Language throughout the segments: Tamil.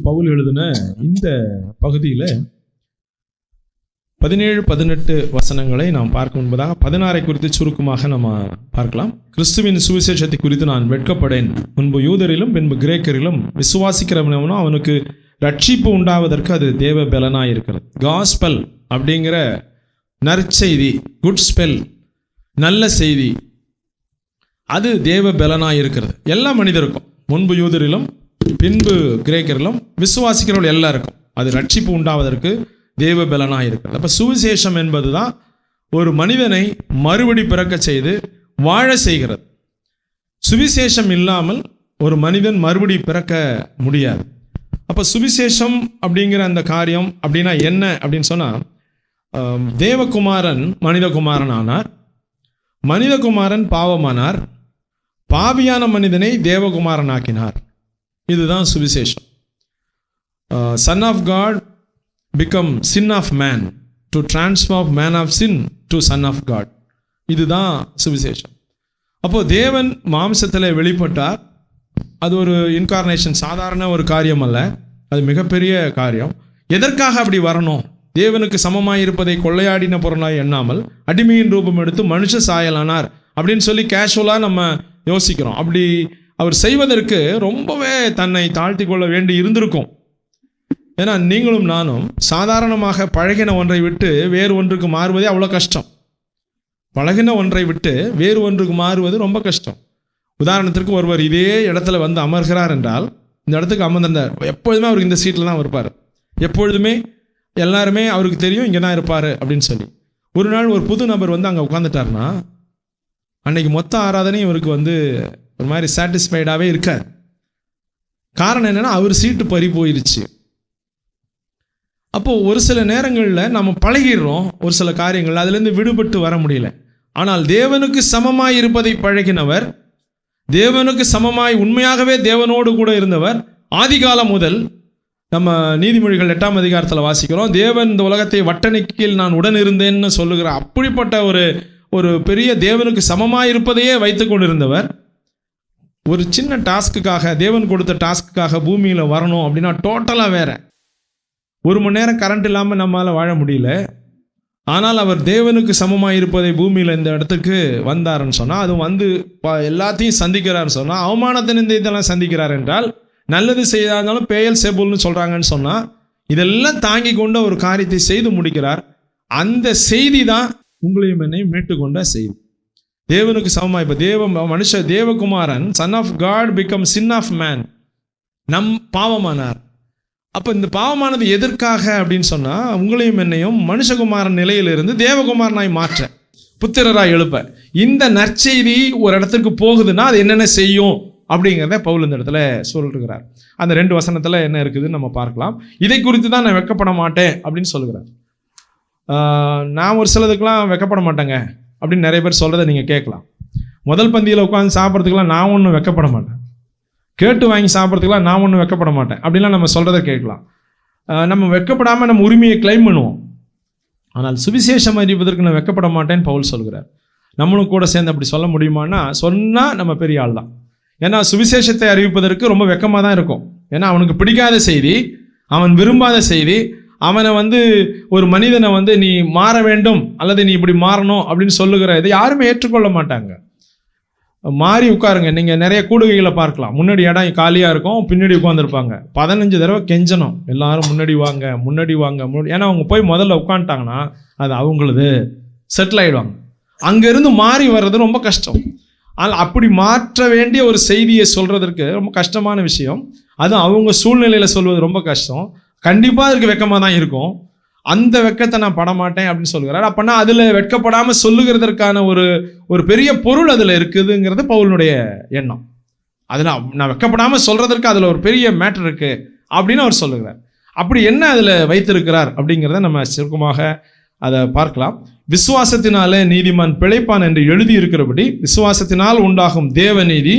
பவுல் எழுதின இந்த பகுதியில் 17-18 வசனங்களை நாம் பார்க்க முன்பதாக 16 குறித்து சுருக்கமாக நம்ம பார்க்கலாம். கிறிஸ்துவின் சுவிசேஷத்தை குறித்து நான் வெட்கப்படேன், முன்பு யூதரிலும் பின்பு கிரேக்கரிலும் விசுவாசிக்கிறவனோ அவனுக்கு ரட்சிப்பு உண்டாவதற்கு அது தேவ பலனாய் இருக்கிறது. காஸ்பல் அப்படிங்கிற நற்செய்தி, குட் ஸ்பெல், நல்ல செய்தி, அது தேவ பலனாய் இருக்கிறது. எல்லா மனிதருக்கும், முன்பு யூதரிலும் பின்பு கிரேக்கரிலும் விசுவாசிக்கிறவர்கள் எல்லாருக்கும் அது ரட்சிப்பு உண்டாவதற்கு தேவ பலனாக இருக்கிறது. அப்போ சுவிசேஷம் என்பது தான் ஒரு மனிதனை மறுபடி பிறக்க செய்து வாழ செய்கிறது. சுவிசேஷம் இல்லாமல் ஒரு மனிதன் மறுபடி பிறக்க முடியாது. அப்போ சுவிசேஷம் அப்படிங்கிற அந்த காரியம் அப்படின்னா என்ன அப்படின்னு சொன்னால், தேவகுமாரன் மனிதகுமாரன் ஆனார், மனிதகுமாரன் பாவமானார், பாவியான மனிதனை தேவகுமாரன் ஆக்கினார். இதுதான் சுவிசேஷம். Son of God become sin of man to transform man of sin to son of God. இதுதான் சுவிசேஷம். அப்போது தேவன் மாம்சத்தில் வெளிப்பட்டார். அது ஒரு இன்கார்னேஷன், சாதாரண ஒரு காரியம் அல்ல, அது மிகப்பெரிய காரியம். எதற்காக அப்படி வரணும்? தேவனுக்கு சமமாய் இருப்பதை கொள்ளையாடின பொருளாய் எண்ணாமல் அடிமையின் ரூபம் எடுத்து மனுஷ சாயலானார் அப்படின்னு சொல்லி கேஷுவலாக நம்ம யோசிக்கிறோம். அப்படி அவர் செய்வதற்கு ரொம்பவே தன்னை தாழ்த்தி கொள்ள வேண்டி இருந்திருக்கும். ஏன்னா நீங்களும் நானும் சாதாரணமாக பழகின ஒன்றை விட்டு வேறு ஒன்றுக்கு மாறுவதே அவ்வளோ கஷ்டம். பழகின ஒன்றை விட்டு வேறு ஒன்றுக்கு மாறுவது ரொம்ப கஷ்டம். உதாரணத்திற்கு ஒருவர் இதே இடத்துல வந்து அமர்கிறார் என்றால், இந்த இடத்துக்கு அமர்ந்திருந்தார், எப்பொழுதுமே அவருக்கு இந்த சீட்டில் தான் இருப்பார், எப்பொழுதுமே எல்லாருமே அவருக்கு தெரியும் இங்கே தான் இருப்பார் அப்படின்னு சொல்லி. ஒரு நாள் ஒரு புது நபர் வந்து அங்கே உட்காந்துட்டார்னா அன்னைக்கு மொத்த ஆராதனையும் இவருக்கு வந்து ஒரு மாதிரி சாட்டிஸ்ஃபைடாகவே இருக்கார். காரணம் என்னென்னா, அவர் சீட்டு பறி போயிடுச்சு. அப்போது ஒரு சில நேரங்களில் நம்ம பழகிடுறோம் ஒரு சில காரியங்கள், அதுலேருந்து விடுபட்டு வர முடியல. ஆனால் தேவனுக்கு சமமாய் இருப்பதை பழகினவர், தேவனுக்கு சமமாய் உண்மையாகவே தேவனோடு கூட இருந்தவர், ஆதிகாலம் முதல் நம்ம நீதிமொழிகள் 8ஆம் அதிகாரத்தில் வாசிக்கிறோம், தேவன் இந்த உலகத்தை வட்டணிக்கையில் நான் உடன் இருந்தேன்னு சொல்லுகிற அப்படிப்பட்ட ஒரு பெரிய தேவனுக்கு சமமாய் இருப்பதையே வைத்து கொண்டிருந்தவர் ஒரு சின்ன டாஸ்க்குக்காக, தேவன் கொடுத்த டாஸ்க்குக்காக பூமியில் வரணும் அப்படின்னா டோட்டலாக வேற. 1 மணி நேரம் கரண்ட் இல்லாமல் நம்மளால் வாழ முடியல. ஆனால் அவர் தேவனுக்கு சமமாக இருப்பதை பூமியில் இந்த இடத்துக்கு வந்தாருன்னு சொன்னால், அது வந்து எல்லாத்தையும் சந்திக்கிறாருன்னு சொன்னால், அவமானத்தின் இந்த இதெல்லாம் சந்திக்கிறார் என்றால், நல்லது செய்தாலும் பேயல் சேபுல்னு சொல்கிறாங்கன்னு சொன்னால், இதெல்லாம் தாங்கி கொண்டு ஒரு காரியத்தை செய்து முடிக்கிறார். அந்த செய்தி தான் உங்களையும் என்னையும் மீட்டுக்கொண்ட செய்தி. தேவனுக்கு சமமாக இப்போ தேவகுமாரன் son of God become sin of man, நம் பாவமானார். அப்போ இந்த பாவமானது எதற்காக அப்படின்னு சொன்னால், உங்களையும் என்னையும் மனுஷகுமாரன் நிலையிலிருந்து தேவகுமாரனாய் மாற்ற, புத்திரராய் எழுப்ப. இந்த நற்செய்தி ஒரு இடத்துக்கு போகுதுன்னா அது என்னென்ன செய்யும் அப்படிங்கிறத பவுல் இந்த இடத்துல சொல்லிருக்கிறார். அந்த 2 வசனத்தில் என்ன இருக்குதுன்னு நம்ம பார்க்கலாம். இதை குறித்து தான் நான் வெட்கப்பட மாட்டேன் அப்படின்னு சொல்லுகிறார். நான் ஒரு சிலதுக்கெலாம் வெட்கப்பட மாட்டேங்க அப்படின்னு நிறைய பேர் சொல்கிறத நீங்கள் கேட்கலாம். முதல் பந்தியில் உட்காந்து சாப்பிட்றதுக்கெலாம் நான் ஒன்றும் வெட்கப்பட மாட்டேன், கேட்டு வாங்கி சாப்பிட்றதுக்கெலாம் நான் ஒன்றும் வெட்கப்பட மாட்டேன் அப்படின்லாம் நம்ம சொல்கிறத கேட்கலாம். நம்ம வெட்கப்படாமல் நம்ம உரிமையை கிளைம் பண்ணுவோம். ஆனால் சுவிசேஷம் அறிவதற்கு நான் வெட்கப்பட மாட்டேன்னு பவுல் சொல்கிறார். நம்மளும் கூட சேர்ந்து அப்படி சொல்ல முடியுமான்னா, சொன்னால் நம்ம பெரிய ஆள் தான். ஏன்னா சுவிசேஷத்தை அறிவிப்பதற்கு ரொம்ப வெட்கமாக தான் இருக்கும். ஏன்னா அவனுக்கு பிடிக்காத செய்தி, அவன் விரும்பாத செய்தி, அவனை வந்து ஒரு மனிதனை வந்து நீ மாற வேண்டும் அல்லது நீ இப்படி மாறணும் அப்படின்னு சொல்லுகிற இதை யாருமே ஏற்றுக்கொள்ள மாட்டாங்க. மாறி உட்காருங்க. நீங்கள் நிறைய கூடுகைகளை பார்க்கலாம், முன்னாடி இடம் காலியாக இருக்கும், பின்னாடி உட்காந்துருப்பாங்க. 15 தடவை கெஞ்சணும், எல்லாரும் முன்னாடி வாங்க முன்னாடி வாங்க. ஏன்னா அவங்க போய் முதல்ல உட்காந்துட்டாங்கன்னா அது அவங்களது செட்டில் ஆகிடுவாங்க. அங்கேருந்து மாறி வர்றது ரொம்ப கஷ்டம். ஆனால் அப்படி மாற்ற வேண்டிய ஒரு செய்தியை சொல்கிறதுக்கு ரொம்ப கஷ்டமான விஷயம். அதுவும் அவங்க சூழ்நிலையில் சொல்வது ரொம்ப கஷ்டம். கண்டிப்பாக அதுக்கு வெட்கமாக தான் இருக்கும். அந்த வெட்கத்தை நான் படமாட்டேன் அப்படின்னு சொல்கிறார். அப்போனா அதில் வெட்கப்படாமல் சொல்லுகிறதற்கான ஒரு பெரிய பொருள் அதில் இருக்குதுங்கிறது பவுலுடைய எண்ணம். அதில் நான் வெட்கப்படாமல் சொல்கிறதற்கு அதில் ஒரு பெரிய மேட்டர் இருக்குது அப்படின்னு அவர் சொல்லுகிறார். அப்படி என்ன அதில் வைத்திருக்கிறார் அப்படிங்கிறத நம்ம சுருக்கமாக அதை பார்க்கலாம். விசுவாசத்தினாலே நீதிமான் பிழைப்பான் என்று எழுதி இருக்கிறபடி விசுவாசத்தினால் உண்டாகும் தேவநீதி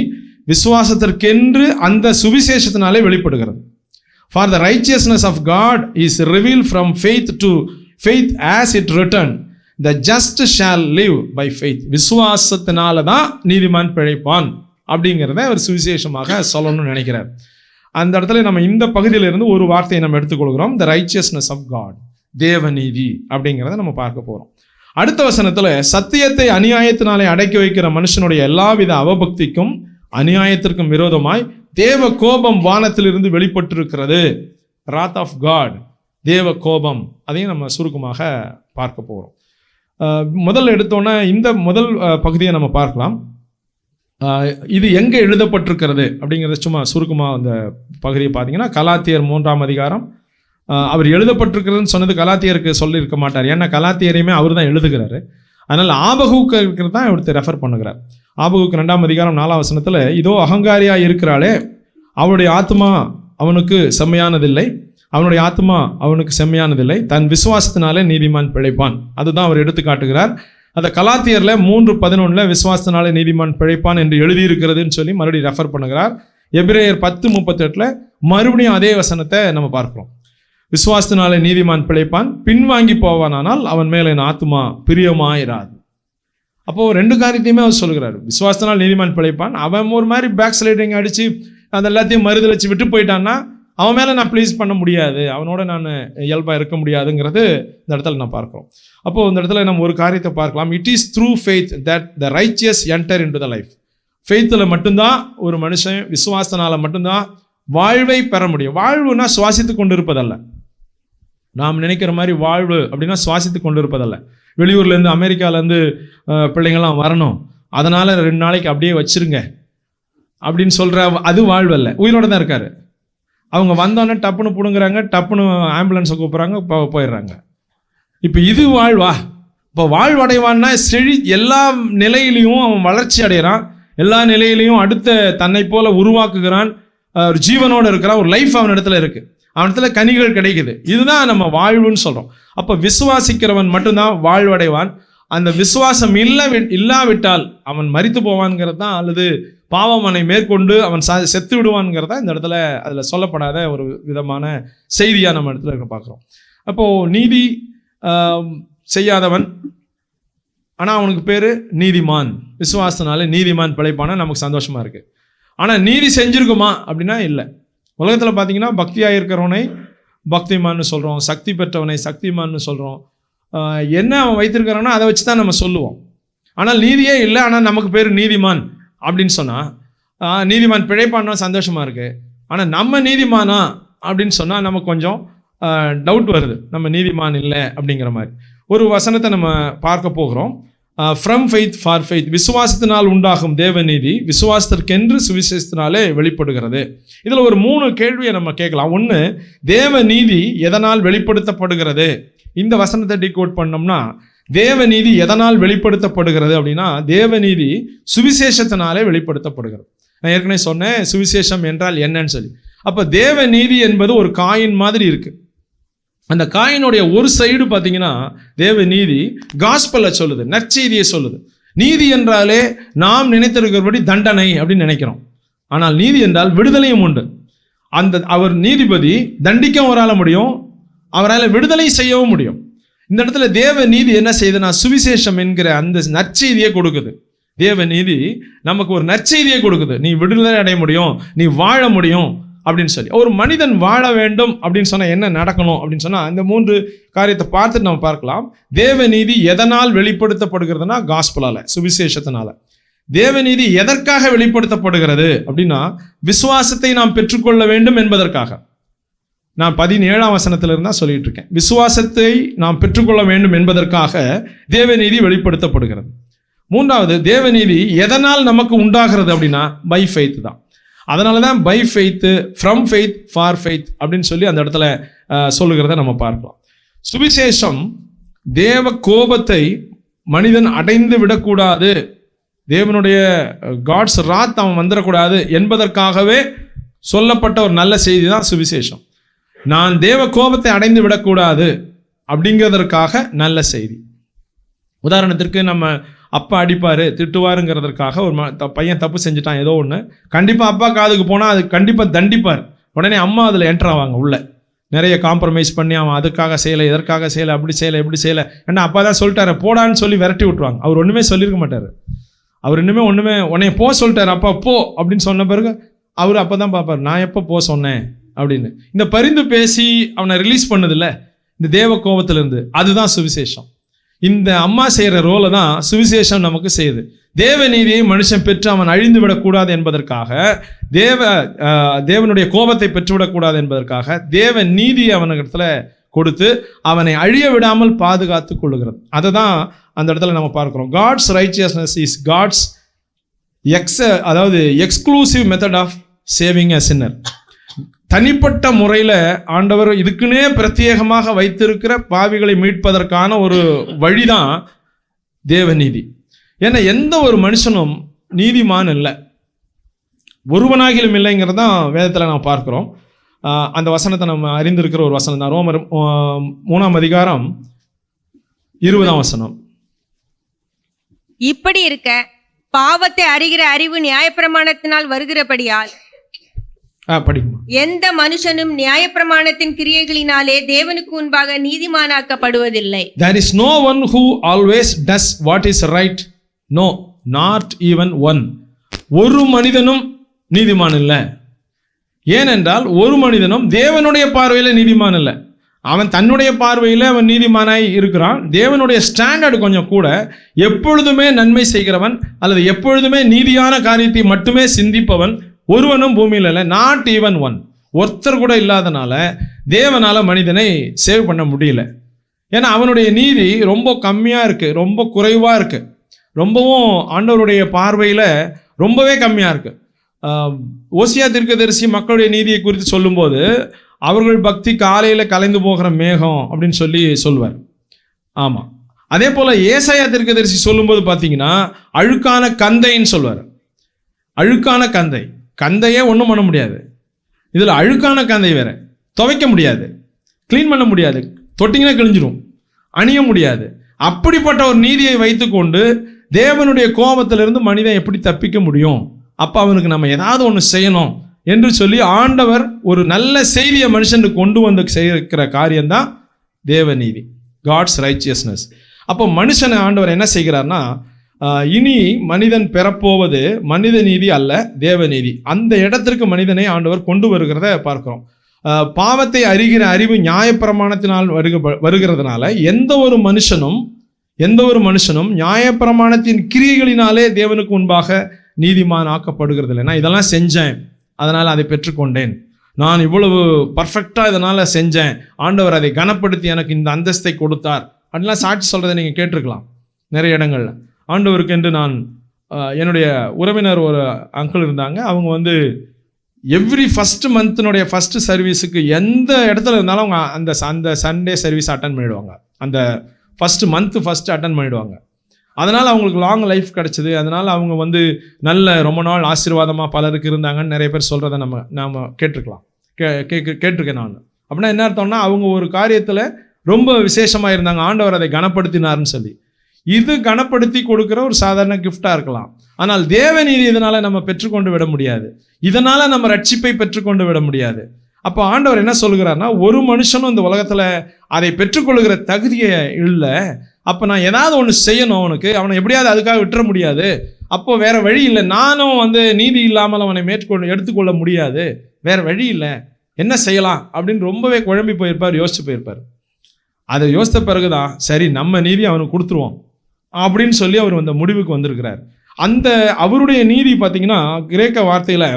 விசுவாசத்திற்கென்று அந்த சுவிசேஷத்தினாலே வெளிப்படுகிறது. For the righteousness of God is revealed from faith to faith as it written, the just shall live by faith. விசுவாசத்தினால தான் நீதிமான் பிழைப்பான் அப்படிங்கிறத ஒரு சுவிசேஷமாக சொல்லணும்னு நினைக்கிறார். அந்த இடத்துல நம்ம இந்த பகுதியிலிருந்து ஒரு வார்த்தையை நம்ம எடுத்துக்கொள்கிறோம், த ரைச்சியஸ்னஸ் ஆஃப் காட், தேவநீதி அப்படிங்கிறத நம்ம பார்க்க போகிறோம். அடுத்த வசனத்தில் சத்தியத்தை அநியாயத்தினாலே அடக்கி வைக்கிற மனுஷனுடைய எல்லாவித அவபக்திக்கும் அநியாயத்திற்கும் விரோதமாய் தேவ கோபம் வானத்திலிருந்து வெளிப்பட்டிருக்கிறது. ராத் ஆஃப் காட், தேவ கோபம், அதையும் நம்ம சுருக்கமாக பார்க்க போகிறோம். முதல்ல எடுத்தோன்னா இந்த முதல் பகுதியை நம்ம பார்க்கலாம். இது எங்கே எழுதப்பட்டிருக்கிறது அப்படிங்கிறத சும்மா சுருக்கமாக அந்த பகுதியை பார்த்தீங்கன்னா கலாத்தியர் 3ஆம் அதிகாரம். அவர் எழுதப்பட்டிருக்கிறதுன்னு சொன்னது கலாத்தியருக்கு சொல்லியிருக்க மாட்டார், ஏன்னா கலாத்தியரையுமே அவர் தான் எழுதுகிறாரு. அதனால் ஆபகுக்கு இருக்கிறது தான் எடுத்து ரெஃபர் பண்ணுகிறார். ஆபகுக்கு 2ஆம் அதிகாரம் 4ஆம் வசனத்தில், இதோ அகங்காரியாக இருக்கிறாளே அவனுடைய ஆத்மா அவனுக்கு செம்மையானதில்லை, அவனுடைய ஆத்மா அவனுக்கு செம்மையானதில்லை, தன் விசுவாசத்தினாலே நீதிமான் பிழைப்பான். அதுதான் அவர் எடுத்து காட்டுகிறார். அந்த கலாத்தியரில் 3:11 விசுவாசத்தினாலே நீதிமான் பிழைப்பான் என்று எழுதியிருக்கிறதுன்னு சொல்லி மறுபடியும் ரெஃபர் பண்ணுகிறார். எபிரேயர் 10:38 மறுபடியும் அதே வசனத்தை நம்ம பார்க்கிறோம். விசுவாசத்தினாலே நீதிமான் பிழைப்பான், பின்வாங்கி போவானால் அவன் மேலே என் ஆத்மா பிரியமாயிராது. அப்போது 2 காரியத்தையுமே அவர் சொல்கிறார். விசுவாசத்தினால் நீதிமான் பிழைப்பான், அவன் ஒரு மாதிரி பேக் ஸ்லைடிங் அடித்து அந்த எல்லாத்தையும் மறுதளிச்சு விட்டு போயிட்டான்னா அவன் மேலே நான் ப்ளீஸ் பண்ண முடியாது, அவனோட நான் இயல்பாக இருக்க முடியாதுங்கிறது இந்த இடத்துல நான் பார்க்குறோம். அப்போது இந்த இடத்துல நம்ம ஒரு காரியத்தை பார்க்கலாம். It is through faith that the righteous enter into the life. ஃபெய்த்தில் மட்டும்தான் ஒரு மனுஷன், விசுவாசத்தினால மட்டும்தான் வாழ்வை பெற முடியும். வாழ்வுனா சுவாசித்து கொண்டு இருப்பதல்ல, நாம் நினைக்கிற மாதிரி வாழ்வு அப்படின்னா சுவாசித்து கொண்டு இருப்பதல்ல. வெளியூர்லேருந்து அமெரிக்காவிலேருந்து பிள்ளைங்கள்லாம் வரணும், அதனால் 2 நாளைக்கு அப்படியே வச்சுருங்க அப்படின்னு சொல்கிற அது வாழ்வு அல்ல. உயிரோடு தான் இருக்கார். அவங்க வந்தோன்னே டப்புன்னு பிடுங்குறாங்க, டப்புன்னு ஆம்புலன்ஸை கூப்பிட்றாங்க, போயிடுறாங்க. இப்போ இது வாழ்வா? இப்போ வாழ்வடைவான்னா எல்லா நிலையிலையும் அவன் வளர்ச்சி அடைகிறான், எல்லா நிலையிலையும் அடுத்த தன்னை போல உருவாக்குகிறான், ஒரு ஜீவனோடு இருக்கிறான், ஒரு லைஃப் அவன் இடத்துல இருக்குது, அவனிடத்துல கனிகள் கிடைக்குது. இதுதான் நம்ம வாழ்வுன்னு சொல்கிறோம். அப்போ விசுவாசிக்கிறவன் மட்டும்தான் வாழ்வடைவான். அந்த விசுவாசம் இல்லாவிட்டால் அவன் மரித்து போவான்ங்கிறது தான், அல்லது பாவம் அவனை மேற்கொண்டு அவன் செத்து விடுவான்ங்கிறதா இந்த இடத்துல அதில் சொல்லப்படாத ஒரு விதமான செய்தியாக நம்ம இடத்துல பார்க்குறோம். அப்போது நீதி செய்யாதவன் ஆனால் அவனுக்கு பேர் நீதிமான், விசுவாசத்தினால நீதிமான் பிழைப்பான நமக்கு சந்தோஷமாக இருக்குது. ஆனால் நீதி செஞ்சுருக்குமா அப்படின்னா இல்லை. உலகத்தில் பார்த்தீங்கன்னா பக்தியாக இருக்கிறவனை பக்திமான்னு சொல்கிறோம், சக்தி பெற்றவனை சக்திமான்னு சொல்கிறோம். என்ன அவன் வைத்திருக்கிறானோ அதை வச்சு தான் நம்ம சொல்லுவோம். ஆனால் நீதியே இல்லை, ஆனால் நமக்கு பேர் நீதிமான் அப்படின்னு சொன்னால், நீதிமான் பிழைப்பான்னா சந்தோஷமாக இருக்குது. ஆனால் நம்ம நீதிமானா அப்படின்னு சொன்னால் நமக்கு கொஞ்சம் டவுட் வருது, நம்ம நீதிமான் இல்லை அப்படிங்கிற மாதிரி. ஒரு வசனத்தை நம்ம பார்க்க போகிறோம். ஃப்ரம் ஃபெய்த் ஃபார் ஃபெய்த், விசுவாசத்தினால் உண்டாகும் தேவநீதி விசுவாசத்திற்கென்று சுவிசேஷத்தினாலே வெளிப்படுகிறது. இதில் ஒரு 3 கேள்வியை நம்ம கேட்கலாம். ஒன்று, தேவநீதி எதனால் வெளிப்படுத்தப்படுகிறது? இந்த வசனத்தை டிகோட் பண்ணோம்னா தேவநீதி எதனால் வெளிப்படுத்தப்படுகிறது அப்படின்னா, தேவநீதி சுவிசேஷத்தினாலே வெளிப்படுத்தப்படுகிறது. நான் ஏற்கனவே சொன்னேன் சுவிசேஷம் என்றால் என்னன்னு சொல்லி. அப்போ தேவநீதி என்பது ஒரு காயின் மாதிரி இருக்குது. அந்த காயினுடைய ஒரு சைடு பார்த்தீங்கன்னா தேவநீதி காஸ்பலை சொல்லுது, நற்செய்தியை சொல்லுது. நீதி என்றாலே நாம் நினைத்திருக்கிறபடி தண்டனை அப்படின்னு நினைக்கிறோம். ஆனால் நீதி என்றால் விடுதலையும் உண்டு. அவர் நீதிபதி தண்டிக்கவும் அவரால் முடியும், அவரால் விடுதலை செய்யவும் முடியும். இந்த இடத்துல தேவ நீதி என்ன செய்யுதுன்னா சுவிசேஷம் என்கிற அந்த நற்செய்தியை கொடுக்குது. தேவ நீதி நமக்கு ஒரு நற்செய்தியை கொடுக்குது, நீ விடுதலை அடைய முடியும், நீ வாழ முடியும் அப்படின்னு சொல்லி. ஒரு மனிதன் வாழ வேண்டும் அப்படின்னு சொன்னால் என்ன நடக்கணும் அப்படின்னு சொன்னால் இந்த 3 காரியத்தை பார்த்துட்டு நம்ம பார்க்கலாம். தேவநீதி எதனால் வெளிப்படுத்தப்படுகிறதுனா காஸ்பலால், சுவிசேஷத்தினால. தேவநீதி எதற்காக வெளிப்படுத்தப்படுகிறது அப்படின்னா விசுவாசத்தை நாம் பெற்றுக்கொள்ள வேண்டும் என்பதற்காக. நான் 17ஆம் வசனத்திலிருந்து தான் சொல்லிட்டு இருக்கேன். விசுவாசத்தை நாம் பெற்றுக்கொள்ள வேண்டும் என்பதற்காக தேவநீதி வெளிப்படுத்தப்படுகிறது. 3வது, தேவநீதி எதனால் நமக்கு உண்டாகிறது அப்படின்னா பை ஃபெய்த் தான். அதனால தான் by faith, from faith for faith அப்படின்னு சொல்லி அந்த இடத்துல சொல்லுகிறத நம்ம பார்க்கலாம். சுவிசேஷம் தேவ கோபத்தை மனிதன் அடைந்து விடக்கூடாது, தேவனுடைய காட்ஸ் ராத் அவன் வந்துடக்கூடாது என்பதற்காகவே சொல்லப்பட்ட ஒரு நல்ல செய்தி தான் சுவிசேஷம். நான் தேவ கோபத்தை அடைந்து விடக்கூடாது அப்படிங்கிறதற்காக நல்ல செய்தி. உதாரணத்திற்கு நம்ம அப்பா அடிப்பார் திட்டுவாருங்கிறதற்காக ஒரு பையன் தப்பு செஞ்சுட்டான் ஏதோ ஒன்று, கண்டிப்பாக அப்பா காதுக்கு போனால் அது கண்டிப்பாக தண்டிப்பார். உடனே அம்மா அதில் என்டர் ஆவாங்க உள்ள, நிறைய காம்ப்ரமைஸ் பண்ணி அவன் அதுக்காக செய்யலை, எதற்காக செய்யலை, அப்படி செய்யலை, எப்படி செய்யலை, ஏன்னா அப்பா தான் சொல்லிட்டாரு போடான்னு சொல்லி விரட்டி விட்டுருவாங்க. அவர் ஒன்றுமே சொல்லியிருக்க மாட்டார். அவர் ஒன்றுமே உன்னைய போ சொல்லிட்டார் அப்பா போ அப்படின்னு சொன்ன பிறகு அவர் அப்போ தான் பார்ப்பார், நான் எப்போ போக சொன்னேன் அப்படின்னு. இந்த பரிந்து பேசி அவனை ரிலீஸ் பண்ணதில்ல இந்த தேவ கோபத்திலிருந்து, அதுதான் சுவிசேஷம். இந்த அம்மா செய்கிற ரோலை தான் சுவிசேஷம் நமக்கு செய்யுது. தேவ நீதியை மனுஷன் பெற்று அவன் அழிந்து விடக்கூடாது என்பதற்காக, தேவனுடைய கோபத்தை பெற்றுவிடக்கூடாது என்பதற்காக தேவ நீதியை அவனிடத்துல கொடுத்து அவனை அழிய விடாமல் பாதுகாத்து கொள்ளுகிறது. அதை தான் அந்த இடத்துல நம்ம பார்க்கிறோம். காட்ஸ் ரைச்சியஸ்னஸ் இஸ் காட்ஸ் அதாவது எக்ஸ்க்ளூசிவ் மெத்தட் ஆஃப் சேவிங் அ சின்னர். தனிப்பட்ட முறையில் ஆண்டவர் இதுக்குன்னே பிரத்யேகமாக வைத்திருக்கிற பாவிகளை மீட்பதற்கான ஒரு வழிதான் தேவநீதி. ஏன்னா எந்த ஒரு மனுஷனும் நீதிமான் இல்லை, ஒருவனாகிலும் இல்லைங்கிறது தான் வேதத்தில் நாம் பார்க்கிறோம். அந்த வசனத்தை நம்ம அறிந்திருக்கிற ஒரு வசனம் தான் ரோமர் 3ஆம் அதிகாரம் 20ஆம் வசனம். இப்படி இருக்க பாவத்தை அறிகிற அறிவு நியாயப்பிரமாணத்தினால் வருகிறபடியால் படிக்குமா, எந்த மனுஷனும் நியாயப்பிரமாணத்தின் கிரியைகளினாலே தேவனுக்கு முன்பாக நீதிமானாக்கப்படுவதில்லை. There is no one who always does what is right. No, not even one. ஒரு மனிதனும் நீதிமான் இல்லை. ஏனென்றால் ஒரு மனிதனும் தேவனுடைய பார்வையில் நீதிமான் இல்லை. அவன் தன்னுடைய பார்வையில் அவன் நீதிமானாய் இருக்கிறான். தேவனுடைய ஸ்டாண்டர்டு கொஞ்சம் கூட. எப்பொழுதுமே நன்மை செய்கிறவன் அல்லது எப்பொழுதுமே நீதியான காரியத்தை மட்டுமே சிந்திப்பவன் ஒருவனும் பூமியில் இல்லை. Not even one. ஒருத்தர் கூட இல்லாதனால தேவனால மனிதனை சேவ் பண்ண முடியல. ஏன்னா அவனுடைய நீதி ரொம்ப கம்மியாக இருக்குது, ரொம்ப குறைவாக இருக்குது, ரொம்பவும் ஆண்டவருடைய பார்வையில் ரொம்பவே கம்மியாக இருக்குது. ஓசியா தீர்க்கதரிசி மக்களுடைய நீதியை குறித்து சொல்லும்போது அவர்கள் பக்தி காலையில் கலைந்து போகிற மேகம் அப்படின்னு சொல்லுவார். ஆமாம், அதே போல் ஏசாயா தீர்க்கதரிசி சொல்லும்போது பார்த்தீங்கன்னா அழுக்கான கந்தைன்னு சொல்லுவார். அழுக்கான கந்தையே ஒன்றும் பண்ண முடியாது. இதில் அழுக்கான கந்தை வேற, துவைக்க முடியாது, க்ளீன் பண்ண முடியாது, தொட்டிங்கன்னா கிழிஞ்சிரும், அணிய முடியாது. அப்படிப்பட்ட ஒரு நீதியை வைத்துக்கொண்டு தேவனுடைய கோபத்திலிருந்து மனிதன் எப்படி தப்பிக்க முடியும்? அப்போ அவனுக்கு நம்ம ஏதாவது ஒன்று செய்யணும் என்று சொல்லி ஆண்டவர் ஒரு நல்ல செய்தியை மனுஷனுக்கு கொண்டு வந்து செய்கிற காரியம்தான் தேவநீதி, காட்ஸ் ரைச்சியஸ்னஸ். அப்போ மனுஷனை ஆண்டவர் என்ன செய்கிறார்னா, இனி மனிதன் பெறப்போவது மனித நீதி அல்ல, தேவநீதி. அந்த இடத்திற்கு மனிதனை ஆண்டவர் கொண்டு வருகிறத பார்க்கிறோம். பாவத்தை அறிகிற அறிவு நியாயப்பிரமாணத்தினால் வருகிறதுனால எந்த ஒரு மனுஷனும் நியாயப்பிரமாணத்தின் கிரியைகளினாலே தேவனுக்கு முன்பாக நீதிமான் ஆக்கப்படுகிறது இல்லை. நான் இதெல்லாம் செஞ்சேன், அதனால் அதை பெற்றுக்கொண்டேன், நான் இவ்வளவு பர்ஃபெக்டாக இதனால் செஞ்சேன், ஆண்டவர் அதை கனப்படுத்தி எனக்கு இந்த அந்தஸ்தை கொடுத்தார் அப்படின்லாம் சாட்சி சொல்கிறத நீங்கள் கேட்டிருக்கலாம் நிறைய இடங்களில். ஆண்டவருக்கு என்று நான் என்னுடைய உறவினர் ஒரு அங்கிள் இருந்தாங்க. அவங்க எவ்ரி ஃபஸ்ட்டு மந்த்தினுடைய ஃபஸ்ட்டு சர்வீஸுக்கு எந்த இடத்துல இருந்தாலும் அவங்க அந்த சண்டே சர்வீஸ் அட்டன் பண்ணிவிடுவாங்க. அந்த ஃபஸ்ட்டு அட்டன் பண்ணிவிடுவாங்க. அதனால் அவங்களுக்கு லாங் லைஃப் கிடச்சிது. அதனால் அவங்க நல்ல ரொம்ப நாள் ஆசீர்வாதமாக பலருக்கு இருந்தாங்கன்னு நிறைய பேர் சொல்கிறத நாம் கேட்டிருக்கலாம், கேட்டிருக்கேன் நான். அப்படின்னா என்ன அர்த்தம்னா, அவங்க ஒரு காரியத்தில் ரொம்ப விசேஷமாக இருந்தாங்க, ஆண்டவர் அதை கனப்படுத்தினார்னு சொல்லி. இது கனப்படுத்தி கொடுக்குற ஒரு சாதாரண கிஃப்டாக இருக்கலாம். ஆனால் தேவநீதி இதனால் நம்ம பெற்றுக்கொண்டு விட முடியாது, இதனால் நம்ம ரட்சிப்பை பெற்றுக்கொண்டு விட முடியாது. அப்போ ஆண்டவர் என்ன சொல்கிறார்னா, ஒரு மனுஷனும் இந்த உலகத்தில் அதை பெற்றுக்கொள்கிற தகுதியை இல்லை. அப்போ நான் ஏதாவது ஒன்று செய்யணும், அவனை எப்படியாவது அதுக்காக விட்டுற முடியாது. அப்போ வேற வழி இல்லை, நானும் நீதி இல்லாமல் அவனை எடுத்துக்கொள்ள முடியாது, வேற வழி இல்லை, என்ன செய்யலாம் அப்படின்னு ரொம்பவே குழம்பி போயிருப்பார், யோசிச்சு போயிருப்பார். அதை யோசித்த பிறகுதான் சரி நம்ம நீதி அவனுக்கு கொடுத்துருவோம் அப்படின்னு சொல்லி அவர் அந்த முடிவுக்கு வந்திருக்கிறார். அந்த அவருடைய நீதி பார்த்தீங்கன்னா கிரேக்க வார்த்தையில்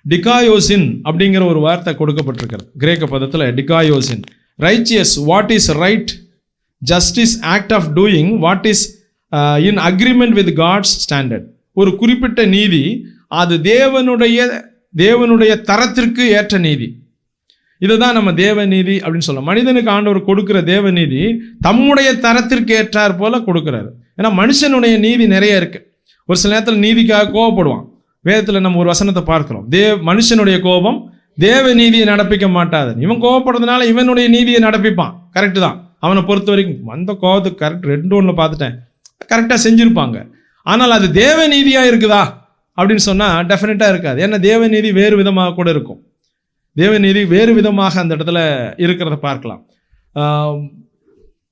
டிகாயோசின் அப்படிங்கிற ஒரு வார்த்தை கொடுக்கப்பட்டிருக்கிறது. கிரேக்க பதத்தில் டிகாயோசின். Righteous, what is right, justice, act of doing what is in agreement with God's standard. ஒரு குறிப்பிட்ட நீதி அது தேவனுடைய தரத்திற்கு ஏற்ற நீதி. இதுதான் நம்ம தேவநீதி அப்படின்னு சொல்லலாம். மனிதனுக்கு ஆண்டவர் கொடுக்கிற தேவநீதி தம்முடைய தரத்திற்கு ஏற்றார் போல கொடுக்குறாரு. ஏன்னா மனுஷனுடைய நீதி நிறைய இருக்கு. ஒரு சில நேரத்தில் நீதிக்காக கோபப்படுவான். வேதத்தில் நம்ம ஒரு வசனத்தை பார்க்கிறோம், மனுஷனுடைய கோபம் தேவநீதியை நடப்பிக்க மாட்டாது. இவன் கோபப்படுறதுனால இவனுடைய நீதியை நடப்பிப்பான். கரெக்டு தான், அவனை பொறுத்த வரைக்கும் அந்த கோபத்துக்கு கரெக்ட் 2-1 பார்த்துட்டேன், கரெக்டாக செஞ்சுருப்பாங்க. ஆனால் அது தேவநீதியாக இருக்குதா அப்படின்னு சொன்னால் டெஃபினட்டாக இருக்காது. ஏன்னா தேவநீதி வேறு விதமாக கூட இருக்கும். தேவநீதி வேறு விதமாக அந்த இடத்துல இருக்கிறத பார்க்கலாம்.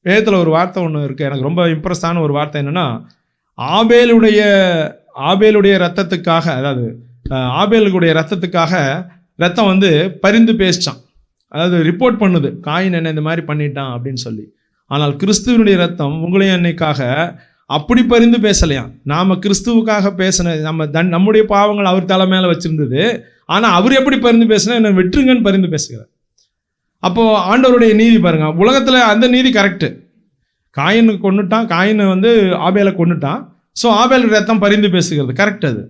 வேதத்தில் ஒரு வார்த்தை ஒன்று இருக்குது, எனக்கு ரொம்ப இம்ப்ரெஸ்ஸான ஒரு வார்த்தை. என்னென்னா, ஆபேலுடைய இரத்தத்துக்காக, அதாவது ஆபேலுடைய ரத்தத்துக்காக ரத்தம் வந்து பரிந்து பேசிச்சான், அதாவது ரிப்போர்ட் பண்ணுது, காயின் என்ன இந்த மாதிரி பண்ணிட்டான் அப்படின்னு சொல்லி. ஆனால் கிறிஸ்துவனுடைய ரத்தம் உங்களையும் என்னைக்காக அப்படி பரிந்து பேசலையாம். நாம் கிறிஸ்துவுக்காக பேசின நம்முடைய பாவங்கள் அவர் தலை மேலே வச்சிருந்தது. ஆனால் அவர் எப்படி பரிந்து பேசினா என்ன வெற்றுங்கன்னு பரிந்து பேசுகிறார். அப்போது ஆண்டவருடைய நீதி பாருங்க, உலகத்தில் அந்த நீதி கரெக்டு. காயினு கொண்டுட்டான், காயினை வந்து ஆபேலை கொண்டுட்டான். ஸோ ஆபேல் ரத்தம் பரிந்து பேசுகிறது கரெக்ட் அது.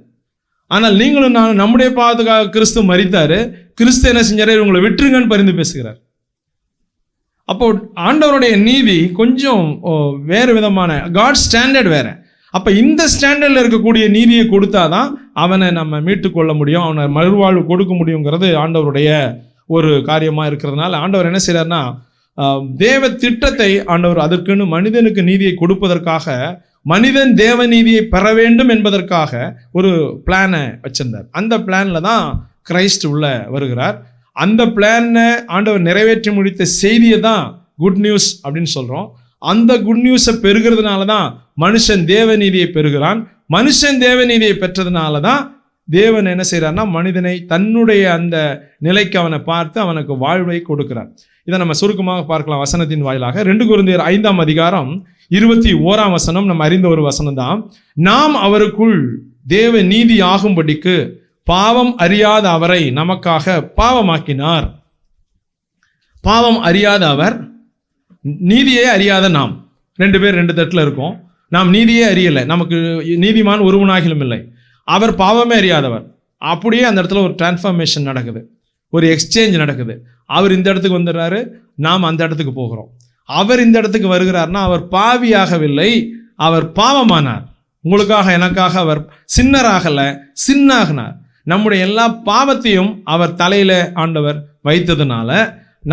ஆனால் நீங்களும் நான் நம்முடைய பாவத்துக்காக கிறிஸ்து மரித்தாரு, கிறிஸ்து என்ன செஞ்சாரு, உங்களை விட்டுருங்கன்னு பரிந்து பேசுகிறார். அப்போ ஆண்டவருடைய நீதி கொஞ்சம் வேறு விதமான, காட் ஸ்டாண்டர்ட் வேற. அப்போ இந்த ஸ்டாண்டர்டில் இருக்கக்கூடிய நீதியை கொடுத்தாதான் அவனை நம்ம மீட்டு கொள்ள முடியும், அவனை மறுவாழ்வு கொடுக்க முடியுங்கிறது ஆண்டவருடைய ஒரு காரியமாக இருக்கிறதுனால ஆண்டவர் என்ன செய்கிறார்னா, தேவ திட்டத்தை ஆண்டவர் அதற்குன்னு மனிதனுக்கு நீதியை கொடுப்பதற்காக, மனிதன் தேவ நீதியை பெற வேண்டும் என்பதற்காக ஒரு பிளானை வச்சிருந்தார். அந்த பிளான்ல தான் கிரைஸ்ட் உள்ள வருகிறார். அந்த பிளானை ஆண்டவர் நிறைவேற்றி முடித்த செய்தியை தான் குட் நியூஸ் அப்படின்னு சொல்கிறோம். அந்த குட் நியூஸை பெறுகிறதுனால தான் மனுஷன் தேவ நீதியை பெறுகிறான். மனுஷன் தேவ நீதியை பெற்றதுனால தான் தேவன் என்ன செய்கிறார்னா, மனிதனை தன்னுடைய அந்த நிலைக்கு அவனை பார்த்து அவனுக்கு வாழ்வை கொடுக்கிறார். இதை நம்ம சுருக்கமாக பார்க்கலாம் வசனத்தின் வாயிலாக. 2 கொரிந்தியர் 5ஆம் அதிகாரம் 21ஆம் வசனம் நம்ம அறிந்த ஒரு வசனம் தான். நாம் அவருக்குள் தேவ நீதி ஆகும்படிக்கு பாவம் அறியாத அவரை நமக்காக பாவமாக்கினார். பாவம் அறியாத அவர், நீதியே அறியாத நாம். 2 பேர் 2 தட்டில் இருக்கோம். நாம் நீதியே அறியலை, நமக்கு நீதிமான் ஒருவனாகிலும் இல்லை. அவர் பாவமே அறியாதவர். அப்படியே அந்த இடத்துல ஒரு டிரான்ஸ்ஃபர்மேஷன் நடக்குது, ஒரு எக்ஸ்சேஞ்ச் நடக்குது. அவர் இந்த இடத்துக்கு வந்துடுறாரு, நாம் அந்த இடத்துக்கு போகிறோம். அவர் இந்த இடத்துக்கு வருகிறார்னா அவர் பாவியாகவில்லை, அவர் பாவமானார். உங்களுக்காக எனக்காக அவர் சின்னராகலை, சின்னாகினார். நம்முடைய எல்லா பாவத்தையும் அவர் தலையில ஆண்டவர் வைத்ததுனால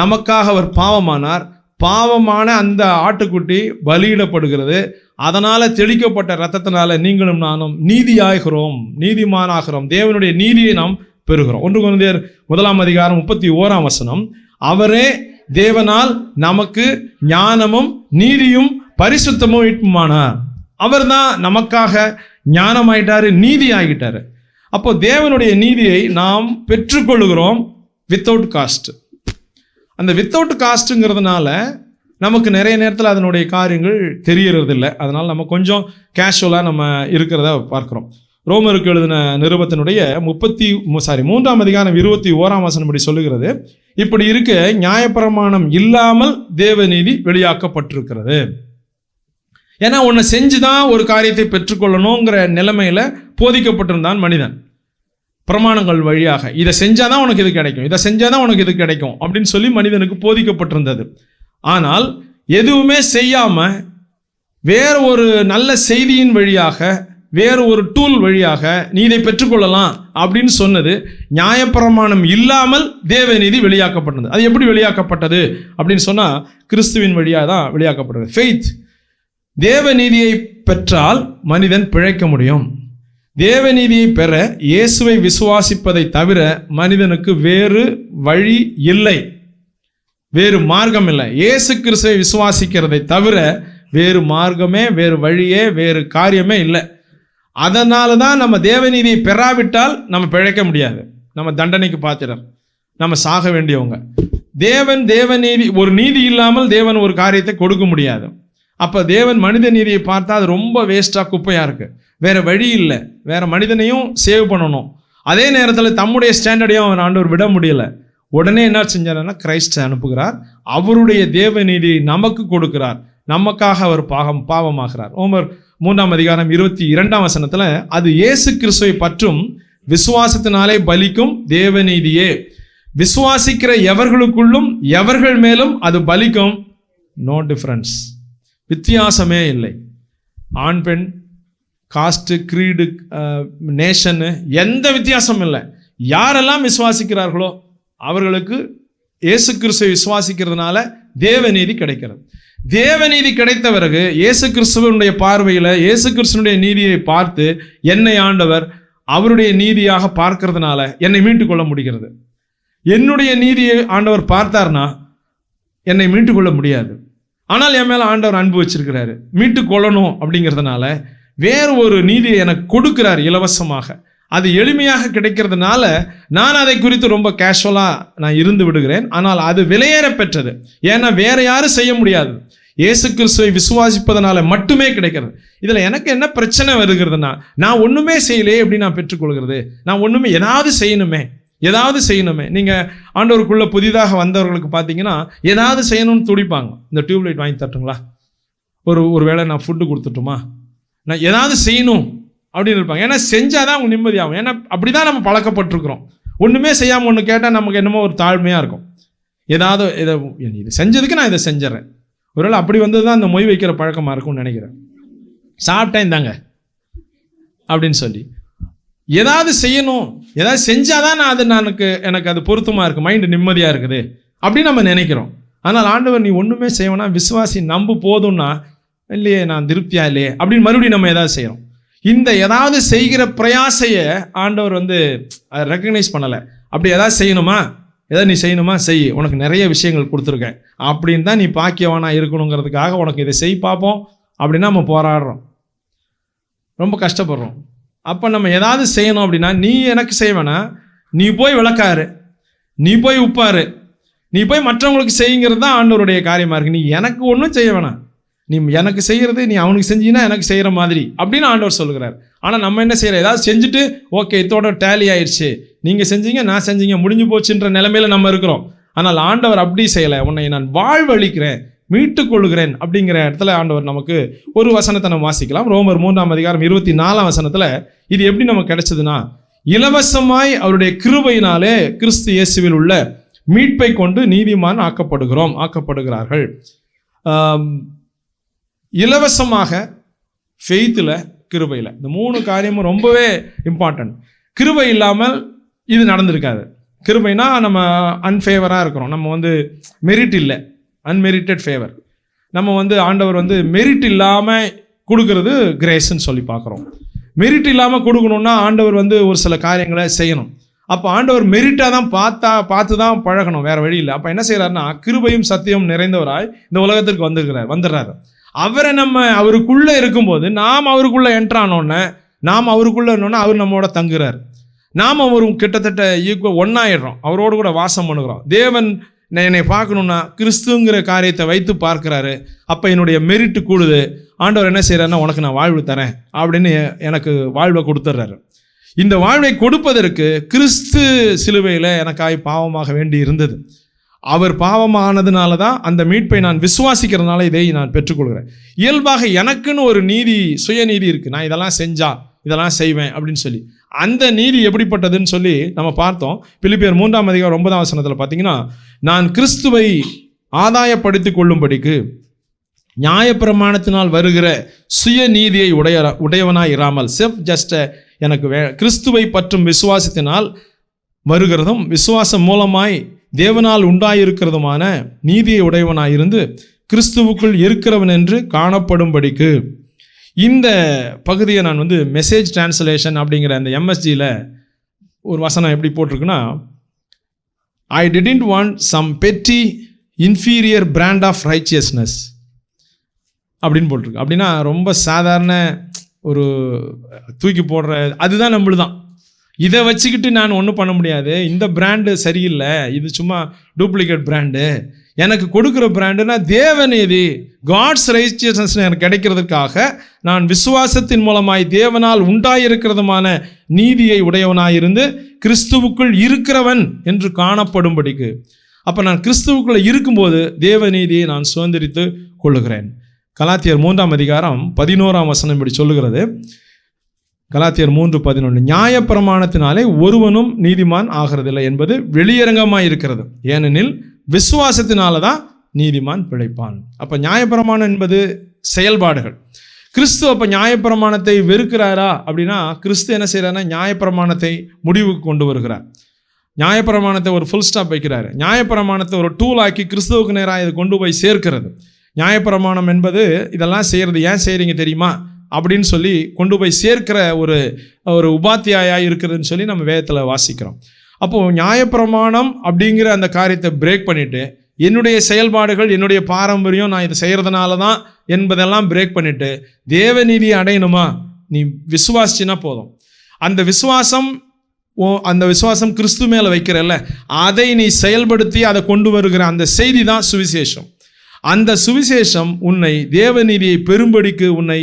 நமக்காக அவர் பாவமானார். பாவமான அந்த ஆட்டுக்குட்டி பலியிடப்படுகிறது. அதனால தெளிக்கப்பட்ட இரத்தத்தினால நீங்களும் நானும் நீதியாகிறோம், நீதிமானாகிறோம், தேவனுடைய நீதியை நாம் பெறுகிறோம். 1 கொரிந்தியர் 1ஆம் அதிகாரம் 31ஆம் வசனம். அவரே தேவனால் நமக்கு ஞானமும் நீதியும் பரிசுத்தமும் மீட்புமானார். அவர் தான் நமக்காக ஞானமாயிட்டாரு, நீதி ஆகிட்டாரு. அப்போ தேவனுடைய நீதியை நாம் பெற்றுக்கொள்கிறோம் வித்தவுட் காஸ்ட். அந்த வித்தவுட் காஸ்ட்டுங்கிறதுனால நமக்கு நிறைய நேரத்தில் அதனுடைய காரியங்கள் தெரியறதில்லை. அதனால் நம்ம கொஞ்சம் கேஷுவலாக நம்ம இருக்கிறத பார்க்குறோம். ரோமருக்கு எழுதின நிருபத்தினுடைய 3ஆம் அதிகாரம் 21ஆம் வசனம் இப்படி சொல்லுகிறது. இப்படி இருக்க நியாயப்பிரமாணம் இல்லாமல் தேவநீதி வெளியாக்கப்பட்டிருக்கிறது. ஏன்னா ஒன்றை செஞ்சுதான் ஒரு காரியத்தை பெற்றுக்கொள்ளணுங்கிற நிலைமையில போதிக்கப்பட்டிருந்தான் மனிதன். பிரமாணங்கள் வழியாக இதை செஞ்சாதான் உனக்கு இது கிடைக்கும், இதை செஞ்சாதான் உனக்கு இது கிடைக்கும் அப்படின்னு சொல்லி மனிதனுக்கு போதிக்கப்பட்டிருந்தது. ஆனால் எதுவுமே செய்யாம வேற ஒரு நல்ல செய்தியின் வழியாக, வேறு ஒரு டூல் வழியாக நீ இதை பெற்றுக்கொள்ளலாம் அப்படின்னு சொன்னது நியாயப்பிரமாணம் இல்லாமல் தேவநீதி வெளியாக்கப்பட்டது. அது எப்படி வெளியாக்கப்பட்டது அப்படின்னு சொன்னா கிறிஸ்துவின் வழியாக தான் வெளியாக்கப்பட்டது. ஃபெய்த். தேவநீதியை பெற்றால் மனிதன் பிழைக்க முடியும். தேவநீதியை பெற இயேசுவை விசுவாசிப்பதை தவிர மனிதனுக்கு வேறு வழி இல்லை, வேறு மார்க்கம் இல்லை. இயேசு கிறிஸ்துவை விசுவாசிக்கிறதை தவிர வேறு மார்க்கமே, வேறு வழியே, வேறு காரியமே இல்லை. அதனால தான் நம்ம தேவநீதியை பெறாவிட்டால் நம்ம பிழைக்க முடியாது, நம்ம தண்டனைக்கு பாத்திரர், நம்ம சாக வேண்டியவங்க. தேவநீதி, ஒரு நீதி இல்லாமல் தேவன் ஒரு காரியத்தை கொடுக்க முடியாது. அப்போ தேவன் மனித நீதியை பார்த்தா அது ரொம்ப வேஸ்டாக, குப்பையாக இருக்குது. வேற வழி இல்லை, வேற மனிதனையும் சேவ் பண்ணணும். அதே நேரத்தில் தம்முடைய ஸ்டாண்டர்டையும் அவன் ஆண்டவர் விட முடியலை. உடனே என்ன செஞ்சாருன்னா கிரைஸ்ட் அனுப்புகிறார். அவருடைய தேவ நீதியை நமக்கு கொடுக்கிறார், நமக்காக அவர் பாவமாகிறார். ரோமர் 3ஆம் அதிகாரம் 22ஆம் வசனத்தில் அது இயேசு கிறிஸ்துவை பற்றும் விசுவாசத்தினாலே பலிக்கும் தேவநீதியே, விசுவாசிக்கிற எவர்களுக்குள்ளும் எவர்கள் மேலும் அது பலிக்கும். நோ டிஃபரன்ஸ், வித்தியாசமே இல்லை. ஆண் பெண், காஸ்ட்டு, கிரீடு, நேஷனு, எந்த வித்தியாசமும் இல்லை. யாரெல்லாம் விசுவாசிக்கிறார்களோ அவர்களுக்கு இயேசு கிறிஸ்துவை விசுவாசிக்கிறதுனால தேவநீதி கிடைக்கிறது. தேவநீதி கிடைத்த பிறகு இயேசு கிறிஸ்துவனுடைய பார்வையில் இயேசு கிறிஸ்துவனுடைய நீதியை பார்த்து என்னை ஆண்டவர் அவருடைய நீதியாக பார்க்கறதுனால என்னை மீட்டு கொள்ள முடிகிறது. என்னுடைய நீதியை ஆண்டவர் பார்த்தார்னா என்னை மீட்டு கொள்ள முடியாது. ஆனால் என் மேலே ஆண்டவர் அன்பு வச்சிருக்கிறாரு, மீட்டு கொள்ளணும் அப்படிங்கிறதுனால வேறு ஒரு நீதியை எனக்கு கொடுக்கிறார் இலவசமாக. அது எளிமையாக கிடைக்கிறதுனால நான் அதை குறித்து ரொம்ப கேஷுவலாக நான் இருந்து விடுகிறேன். ஆனால் அது விலையேற பெற்றது. ஏன்னா வேற யாரும் செய்ய முடியாது. இயேசு கிறிஸ்துவை விசுவாசிப்பதனால மட்டுமே கிடைக்கிறது. இதில் எனக்கு என்ன பிரச்சனை வருகிறதுனா, நான் ஒன்றுமே செய்யலையே எப்படி நான் பெற்றுக்கொள்கிறது? நான் ஒன்றுமே ஏதாவது செய்யணுமே. நீங்கள் ஆண்டவருக்குள்ளே புதிதாக வந்தவர்களுக்கு பார்த்தீங்கன்னா ஏதாவது செய்யணும்னு துடிப்பாங்க. இந்த டியூப்லைட் வாங்கி தட்டுங்களா, ஒரு வேளை நான் ஃபுட்டு கொடுத்துட்டுமா, நான் ஏதாவது செய்யணும் அப்படின்னு இருப்பாங்க. ஏன்னா செஞ்சாதான் அவங்க நிம்மதியாகும். ஏன்னா அப்படி தான் நம்ம பழக்கப்பட்டிருக்கிறோம். ஒன்றுமே செய்யாமல் ஒன்று கேட்டால் நமக்கு என்னமோ ஒரு தாழ்மையாக இருக்கும். ஏதாவது இது செஞ்சதுக்கு நான் இதை செஞ்சிடறேன். ஒருவேளை அப்படி வந்தது தான் அந்த மொய் வைக்கிற பழக்கமாக இருக்கும்னு நினைக்கிறேன். சாப்பிட்டேன் தாங்க அப்படின்னு சொல்லி ஏதாவது செய்யணும், ஏதாவது செஞ்சாதான் எனக்கு அது பொருத்தமாக இருக்குது, மைண்டு நிம்மதியாக இருக்குது அப்படின்னு நம்ம நினைக்கிறோம். ஆனால் ஆண்டவர் நீ ஒன்றுமே செய்யணும்னா விசுவாசி நம்பு போதும்னா, இல்லையே நான் திருப்தியா இல்லையே அப்படின்னு மறுபடியும் நம்ம ஏதாவது செய்கிறோம். இந்த ஏதாவது செய்கிற பிரயாசையை ஆண்டவர் அதை ரெக்கக்னைஸ் பண்ணலை. அப்படி ஏதாவது செய்யணுமா, ஏதாவது நீ செய்யணுமா, செய், உனக்கு நிறைய விஷயங்கள் கொடுத்துருக்கேன் அப்படின்னு தான் நீ பாக்கியவானா இருக்கணுங்கிறதுக்காக உனக்கு இதை செய் பார்ப்போம் அப்படின்னா நம்ம போராடுறோம், ரொம்ப கஷ்டப்படுறோம். அப்போ நம்ம ஏதாவது செய்யணும் அப்படின்னா, நீ எனக்கு செய்வேனா, நீ போய் விளக்காரு, நீ போய் உப்பாரு, நீ போய் மற்றவங்களுக்கு செய்யுங்கிறது தான் ஆண்டவருடைய காரியமாக இருக்குது. நீ எனக்கு ஒன்றும் செய்ய வேணாம், நீ எனக்கு செய்கிறது நீ அவனுக்கு செஞ்சீங்கன்னா எனக்கு செய்கிற மாதிரி அப்படின்னு ஆண்டவர் சொல்கிறார். ஆனால் நம்ம என்ன செய்கிறோம், ஏதாவது செஞ்சுட்டு ஓகே இதோட டேலி ஆயிடுச்சு, நீங்கள் செஞ்சீங்க நான் செஞ்சீங்க முடிஞ்சு போச்சுன்ற நிலைமையில நம்ம இருக்கிறோம். ஆனால் ஆண்டவர் அப்படி செய்யலை. உன்னை நான் வாழ்வழிக்கிறேன், மீட்டுக் கொள்கிறேன் அப்படிங்கிற இடத்துல ஆண்டவர் நமக்கு ஒரு வசனத்தை நம்ம வாசிக்கலாம். ரோமர் 3:24 இது எப்படி நமக்கு கிடைச்சதுன்னா, இலவசமாய் அவருடைய கிருபையினாலே கிறிஸ்து இயேசுவில் உள்ள மீட்பை கொண்டு நீதிமான் ஆக்கப்படுகிறார்கள். இலவசமாக, ஃபெய்த்தில், கிருபையில், இந்த 3 காரியமும் ரொம்பவே இம்பார்ட்டன்ட். கிருபை இல்லாமல் இது நடந்திருக்காது. கிருபைனா நம்ம அன்ஃபேவராக இருக்கிறோம், நம்ம மெரிட் இல்லை, அன்மெரிட்டட் ஃபேவர். நம்ம ஆண்டவர் மெரிட் இல்லாமல் கொடுக்கறது கிரேஸ்ன்னு சொல்லி பார்க்குறோம். மெரிட் இல்லாமல் கொடுக்கணுன்னா ஆண்டவர் ஒரு சில காரியங்களை செய்யணும். அப்போ ஆண்டவர் மெரிட்டாக தான் பார்த்து தான் பழகணும், வேறு வழி இல்லை. அப்போ என்ன செய்கிறாருன்னா, கிருபையும் சத்தியம் நிறைந்தவராய் இந்த உலகத்திற்கு வந்துடுறாரு. அவரை நம்ம அவருக்குள்ளே இருக்கும்போது, நாம் அவருக்குள்ளே என்ட்ரானோன்னே, நாம் அவருக்குள்ளே இருந்தோன்னா அவர் நம்மளோட தங்குறார். நாம் அவரும் கிட்டத்தட்ட ஒன்றாயிடுறோம், அவரோடு கூட வாசம் பண்ணுகிறோம். தேவன் என்னை பார்க்கணுன்னா கிறிஸ்துங்கிற காரியத்தை வைத்து பார்க்குறாரு. அப்போ என்னுடைய மெரிட்டு கூடுது. ஆண்டவர் என்ன செய்கிறாருன்னா, உனக்கு நான் வாழ்வு தரேன் அப்படின்னு எனக்கு வாழ்வை கொடுத்துட்றாரு. இந்த வாழ்வை கொடுப்பதற்கு கிறிஸ்து சிலுவையில் எனக்காய் பாவமாக வேண்டி இருந்தது. அவர் பாவமானதுனால தான் அந்த மீட்பை நான் விசுவாசிக்கிறதுனால இதை நான் பெற்றுக்கொள்கிறேன். இயல்பாக எனக்குன்னு ஒரு நீதி, சுயநீதி இருக்குது. நான் இதெல்லாம் செய்வேன் அப்படின்னு சொல்லி, அந்த நீதி எப்படிப்பட்டதுன்னு சொல்லி நம்ம பார்த்தோம். பிலிப்பியர் 3:9 பார்த்தீங்கன்னா, நான் கிறிஸ்துவை ஆதாயப்படுத்திக் கொள்ளும்படிக்கு நியாயப்பிரமாணத்தினால் வருகிற சுயநீதியை உடையவனாய் இராமல், செல்ஃப் ஜஸ்ட எனக்கு கிறிஸ்துவை பற்றும் விசுவாசத்தினால் வருகிறதும் விசுவாசம் மூலமாய் தேவனால் உண்டாயிருக்கிறதுமான நீதியை உடையவனாயிருந்து கிறிஸ்துவுக்குள் இருக்கிறவன் என்று காணப்படும்படிக்கு. இந்த பகுதியை நான் மெசேஜ் டிரான்ஸ்லேஷன் அப்படிங்கிற அந்த எம்எஸ்ஜியில் ஒரு வசனம் எப்படி போட்டிருக்குன்னா, ஐ டிடன்ட் வாண்ட் சம் பெட்டி இன்ஃபீரியர் பிராண்ட் ஆஃப் ரைச்சியஸ்னஸ் அப்படின்னு போட்டிருக்கு. அப்படின்னா ரொம்ப சாதாரண ஒரு தூக்கி போடுற அதுதான் நம்மளுதான், இதை வச்சுக்கிட்டு நான் ஒன்றும் பண்ண முடியாது, இந்த பிராண்டு சரியில்லை, இது சும்மா டூப்ளிகேட் பிராண்டு, எனக்கு கொடுக்குற பிராண்டுனா தேவநீதி, காட்ஸ் ரைச்சியஸ்னஸ் எனக்கு கிடைக்கிறதுக்காக நான் விசுவாசத்தின் மூலமாய் தேவனால் உண்டாயிருக்கிறதுமான நீதியை உடையவனாயிருந்து கிறிஸ்துவுக்குள் இருக்கிறவன் என்று காணப்படும்படிக்கு. அப்போ நான் கிறிஸ்துவுக்குள்ளே இருக்கும்போது தேவநீதியை நான் சுதந்திரித்து கொள்ளுகிறேன். கலாத்தியர் 3:11 இப்படி சொல்லுகிறது. கலாத்தியர் 3:11, நியாயப்பிரமாணத்தினாலே ஒருவனும் நீதிமான் ஆகிறதில்லை என்பது வெளியரங்கமாக இருக்கிறது, ஏனெனில் விசுவாசத்தினால தான் நீதிமான் பிழைப்பான். அப்போ நியாயப்பிரமாணம் என்பது செயல்பாடுகள். கிறிஸ்து அப்போ நியாயப்பிரமாணத்தை வெறுக்கிறாரா அப்படின்னா, கிறிஸ்து என்ன செய்கிறாருன்னா நியாயப்பிரமாணத்தை முடிவுக்கு கொண்டு வருகிறார். நியாயப்பிரமாணத்தை ஒரு ஃபுல் ஸ்டாப் வைக்கிறாரு. நியாயப்பிரமாணத்தை ஒரு டூல் ஆக்கி கிறிஸ்துவுக்கு நேராக இதை கொண்டு போய் சேர்க்கிறது. நியாயப்பிரமாணம் என்பது இதெல்லாம் செய்கிறது ஏன் செய்கிறீங்க தெரியுமா அப்படின்னு சொல்லி கொண்டு போய் சேர்க்கிற ஒரு உபாத்தியாயா இருக்குதுன்னு சொல்லி நம்ம வேதத்தில் வாசிக்கிறோம். அப்போது நியாயப்பிரமாணம் அப்படிங்கிற அந்த காரியத்தை பிரேக் பண்ணிவிட்டு, என்னுடைய செயல்பாடுகள், என்னுடைய பாரம்பரியம், நான் இதை செய்கிறதுனால தான் என்பதெல்லாம் பிரேக் பண்ணிவிட்டு, தேவநீதியை அடையணுமா, நீ விசுவாசிச்சின்னா போதும். அந்த விசுவாசம் கிறிஸ்து மேலே வைக்கிறல்ல, அதை நீ செயல்படுத்தி அதை கொண்டு வருகிற அந்த செய்தி தான் சுவிசேஷம். அந்த சுவிசேஷம் உன்னை தேவநீதியை பெரும்படிக்கு உன்னை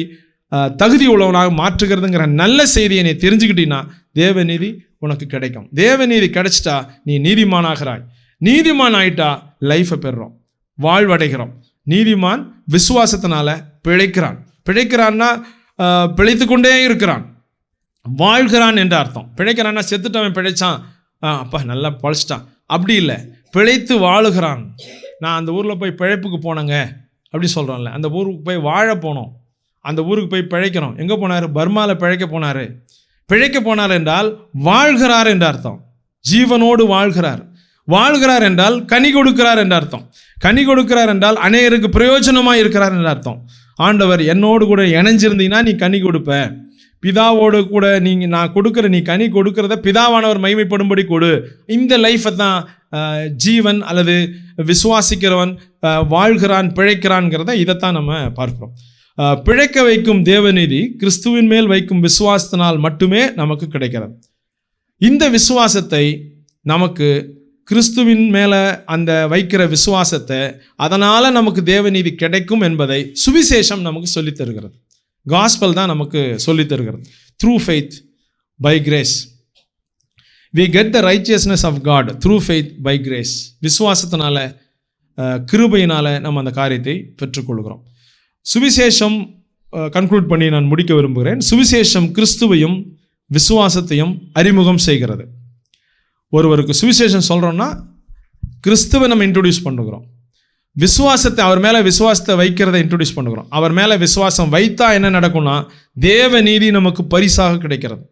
தகுதி உள்ளவனாக மாற்றுகிறதுங்கிற நல்ல செய்தியை நீ தெரிஞ்சுக்கிட்டீங்கன்னா தேவநீதி உனக்கு கிடைக்கும். தேவநீதி கிடைச்சிட்டா நீ நீதிமானாகிறாய். நீதிமான் ஆயிட்டா லைஃபை பெறுறோம், வாழ்வடைகிறோம். நீதிமான் விசுவாசத்தினால பிழைக்கிறான். பிழைக்கிறான்னா பிழைத்து கொண்டே இருக்கிறான், வாழ்கிறான் என்ற அர்த்தம். பிழைக்கிறான்னா செத்துட்டவன் பிழைச்சான், அப்பா நல்லா பழைச்சிட்டான், அப்படி இல்லை. பிழைத்து வாழுகிறான். நான் அந்த ஊரில் போய் பிழைப்புக்கு போனேங்க அப்படி சொல்கிறோம்ல, அந்த ஊருக்கு போய் வாழ போனோம், அந்த ஊருக்கு போய் பிழைக்கிறோம். எங்கே போனார்? பர்மாவில் பிழைக்க போனார். பிழைக்க போனார் என்றால் வாழ்கிறார் என்ற அர்த்தம். ஜீவனோடு வாழ்கிறார். வாழ்கிறார் என்றால் கனி கொடுக்கிறார் என்ற அர்த்தம். கனி கொடுக்கிறார் என்றால் அநேகருக்கு பிரயோஜனமாக இருக்கிறார் என்ற அர்த்தம். ஆண்டவர் என்னோடு கூட இணைஞ்சிருந்தீங்கன்னா நீ கனி கொடுப்ப. பிதாவோடு கூட நான் கொடுக்குற நீ கனி கொடுக்கறத பிதாவானவர் மகிமைப்படும்படி கொடு. இந்த லைஃப்பை தான் ஜீவன் அல்லது விசுவாசிக்கிறவன் வாழ்கிறான், பிழைக்கிறான்ங்கிறத இதைத்தான் நம்ம பார்க்கிறோம். பிழைக்க வைக்கும் தேவநீதி கிறிஸ்துவின் மேல் வைக்கும் விசுவாசத்தினால் மட்டுமே நமக்கு கிடைக்கிறது. இந்த விசுவாசத்தை நமக்கு கிறிஸ்துவின் மேலே அந்த வைக்கிற விசுவாசத்தை, அதனால் நமக்கு தேவநீதி கிடைக்கும் என்பதை சுவிசேஷம் நமக்கு சொல்லித் தருகிறது. காஸ்பல் தான் நமக்கு சொல்லித் தருகிறது. Through faith by grace we get the righteousness of God through faith by grace. விசுவாசத்தினால, கிருபையினால நம்ம அந்த காரியத்தை பெற்றுக்கொள்கிறோம். சுவிசேஷம் கன்க்ளூட் பண்ணி நான் முடிக்க விரும்புகிறேன். சுவிசேஷம் கிறிஸ்துவையும் விசுவாசத்தையும் அறிமுகம் செய்கிறது. ஒருவருக்கு சுவிசேஷம் சொல்கிறோம்னா கிறிஸ்துவை நம்ம இன்ட்ரடியூஸ் பண்ணுகிறோம். விசுவாசத்தை, அவர் மேலே விசுவாசத்தை வைக்கிறத இன்ட்ரடியூஸ் பண்ணுகிறோம். அவர் மேலே விசுவாசம் வைத்தா என்ன நடக்கும்னா தேவநீதி நமக்கு பரிசாக கிடைக்கிறது.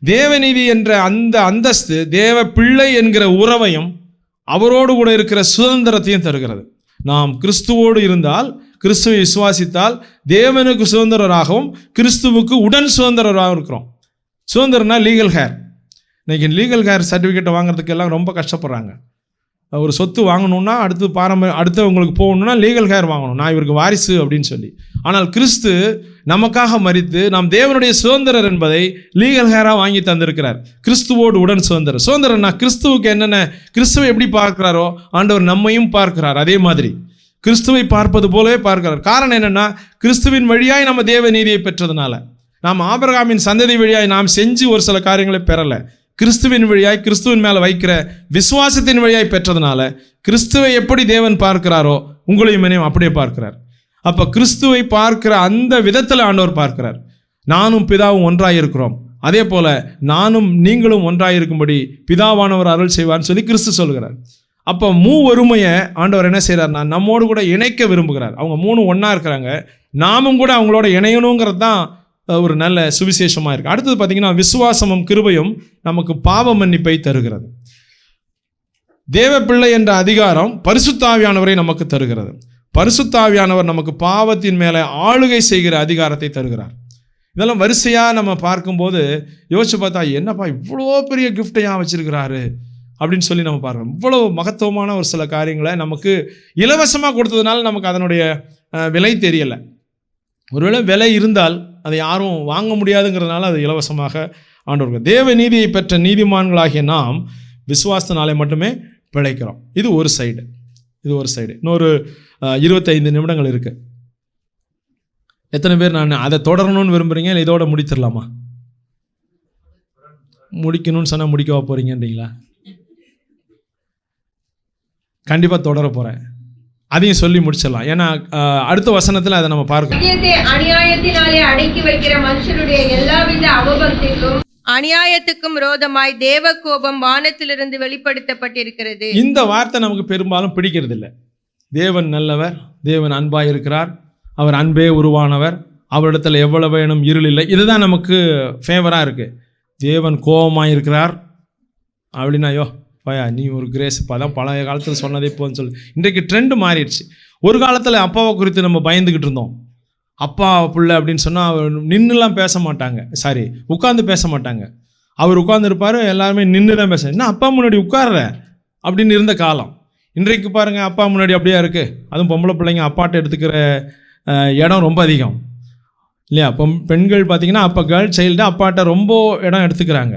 தேவநீதி என்ற அந்த அந்தஸ்து தேவ பிள்ளை என்கிற உறவையும் அவரோடு கூட இருக்கிற சுதந்திரத்தையும் தருகிறது. நாம் கிறிஸ்துவோடு இருந்தால், கிறிஸ்துவை விசுவாசித்தால் தேவனுக்கு சுதந்திரராகவும் கிறிஸ்துவுக்கு உடன் சுதந்திரராகவும் இருக்கிறோம். சுதந்திரம்னா லீகல் ஹேர். இன்றைக்கி லீகல் ஹேர் சர்டிஃபிகேட்டை வாங்குறதுக்கு எல்லாம் ரொம்ப கஷ்டப்படுறாங்க. ஒரு சொத்து வாங்கணுன்னா அடுத்தவங்களுக்கு போகணுன்னா லீகல் ஹேர் வாங்கணும், நான் இவருக்கு வாரிசு அப்படின்னு சொல்லி. ஆனால் கிறிஸ்து நமக்காக மரித்து நாம் தேவனுடைய சுதந்திரர் என்பதை லீகல் ஹேராக வாங்கி தந்திருக்கிறார். கிறிஸ்துவோடு உடன் சுதந்திரம். சுதந்திரம்னா கிறிஸ்துவுக்கு என்னென்ன, கிறிஸ்துவை எப்படி பார்க்கிறாரோ ஆண்டவர் நம்மையும் பார்க்கிறார். அதே மாதிரி கிறிஸ்துவை பார்ப்பது போலவே பார்க்கிறார். காரணம் என்னென்னா கிறிஸ்துவின் வழியாய் நம்ம தேவ நீதியை பெற்றதுனால. நாம் ஆபிரகாமின் சந்ததி வழியாய் நாம் செஞ்சு ஒரு சில காரியங்களை பெறலை. கிறிஸ்துவின் வழியாய், கிறிஸ்துவின் மேலே வைக்கிற விசுவாசத்தின் வழியாய் பெற்றதுனால கிறிஸ்துவை எப்படி தேவன் பார்க்கிறாரோ உங்களையும் என்னையும் அப்படியே பார்க்கிறார். அப்போ கிறிஸ்துவை பார்க்கிற அந்த விதத்தில் ஆண்டவர் பார்க்கிறார். நானும் பிதாவும் ஒன்றாயிருக்கிறோம், அதே போல நானும் நீங்களும் ஒன்றாயிருக்கும்படி பிதாவானவர் அருள் செய்வார்னு சொல்லி கிறிஸ்து சொல்கிறார். அப்போ ஒருமையை ஆண்டவர் என்ன செய்கிறார்னா நம்மோடு கூட இணைக்க விரும்புகிறார். அவங்க மூணு ஒன்றா இருக்கிறாங்க, நாமும் கூட அவங்களோட இணையணுங்கிறது தான் ஒரு நல்ல சுவிசேஷமாக இருக்குது. அடுத்தது பார்த்திங்கன்னா விசுவாசமும் கிருபையும் நமக்கு பாவ மன்னிப்பை தருகிறது. தேவ பிள்ளை என்ற அதிகாரம் பரிசுத்த ஆவியானவரை நமக்கு தருகிறது. பரிசுத்த ஆவியானவர் நமக்கு பாவத்தின் மேலே ஆளுகை செய்கிற அதிகாரத்தை தருகிறார். இதெல்லாம் வரிசையாக நம்ம பார்க்கும்போது யோசிச்சு பார்த்தா என்னப்பா இவ்வளோ பெரிய கிஃப்டையாக வச்சிருக்கிறாரு அப்படின்னு சொல்லி நம்ம பார்க்கணும். இவ்வளோ மகத்துவமான ஒரு சில காரியங்களை நமக்கு இலவசமாக கொடுத்ததுனால நமக்கு அதனுடைய விலை தெரியலை. ஒருவேளை விலை இருந்தால் அதை யாரும் வாங்க முடியாதுங்கிறதுனால அது இலவசமாக ஆண்டவர்கள். தேவ நீதியை பெற்ற நீதிமான்களாகிய நாம் விசுவாசத்தினாலே மட்டுமே பிழைக்கிறோம். இது ஒரு சைடு. இன்னொரு 25 நிமிடங்கள் இருக்குது. எத்தனை பேர் நான் அதை தொடரணும்னு விரும்புகிறீங்க, இல்லை இதோட முடிச்சிடலாமா? முடிக்கணும்னு சொன்னால் முடிக்கவா போகிறீங்கன்றீங்களா? கண்டிப்பாக தொடர போகிறேன். அதையும் சொல்லி முடிச்சிடலாம். ஏன்னா அடுத்த வசனத்தில் அதை நம்ம பார்க்கணும். அநியாயத்தினாலே அடக்கி வைக்கிற மனுஷனுடைய எல்லாவித அவபக்திக்கும் அநியாயத்துக்கும் விரோதமாய் தேவ கோபம் வானத்திலிருந்து வெளிப்படுத்தப்பட்டிருக்கிறது. இந்த வார்த்தை நமக்கு பெரும்பாலும் பிடிக்கிறது இல்லை. தேவன் நல்லவர், தேவன் அன்பாக இருக்கிறார், அவர் அன்பே உருவானவர், அவரிடத்தில் எவ்வளவு வேணும் இருள் இல்லை. இதுதான் நமக்கு ஃபேவராக இருக்குது. தேவன் கோபமாக இருக்கிறார் அப்படின்னா ஐயோ பயா நீ ஒரு கிரேஸ் தான் பழைய காலத்தில் சொன்னதே போன்னு சொல்லி இன்றைக்கு ட்ரெண்டு மாறிடுச்சு. ஒரு காலத்தில் அப்பாவை குறித்து நம்ம பயந்துக்கிட்டு இருந்தோம். அப்பா பிள்ளை அப்படின்னு சொன்னால் அவர் நின்றுலாம் பேச மாட்டாங்க, உட்காந்து பேச மாட்டாங்க. அவர் உட்காந்துருப்பார், எல்லாருமே நின்று தான் பேச. என்ன அப்பா முன்னாடி உட்கார்ற அப்படின்னு இருந்த காலம். இன்றைக்கு பாருங்கள் அப்பா முன்னாடி அப்படியே இருக்குது. அதுவும் பொம்பளை பிள்ளைங்க அப்பாட்ட எடுத்துக்கிற இடம் ரொம்ப அதிகம். இல்லையா? அப்போ பெண்கள் பார்த்தீங்கன்னா அப்போ கேர்ள் சைல்டு அப்பாட்ட ரொம்ப இடம் எடுத்துக்கிறாங்க.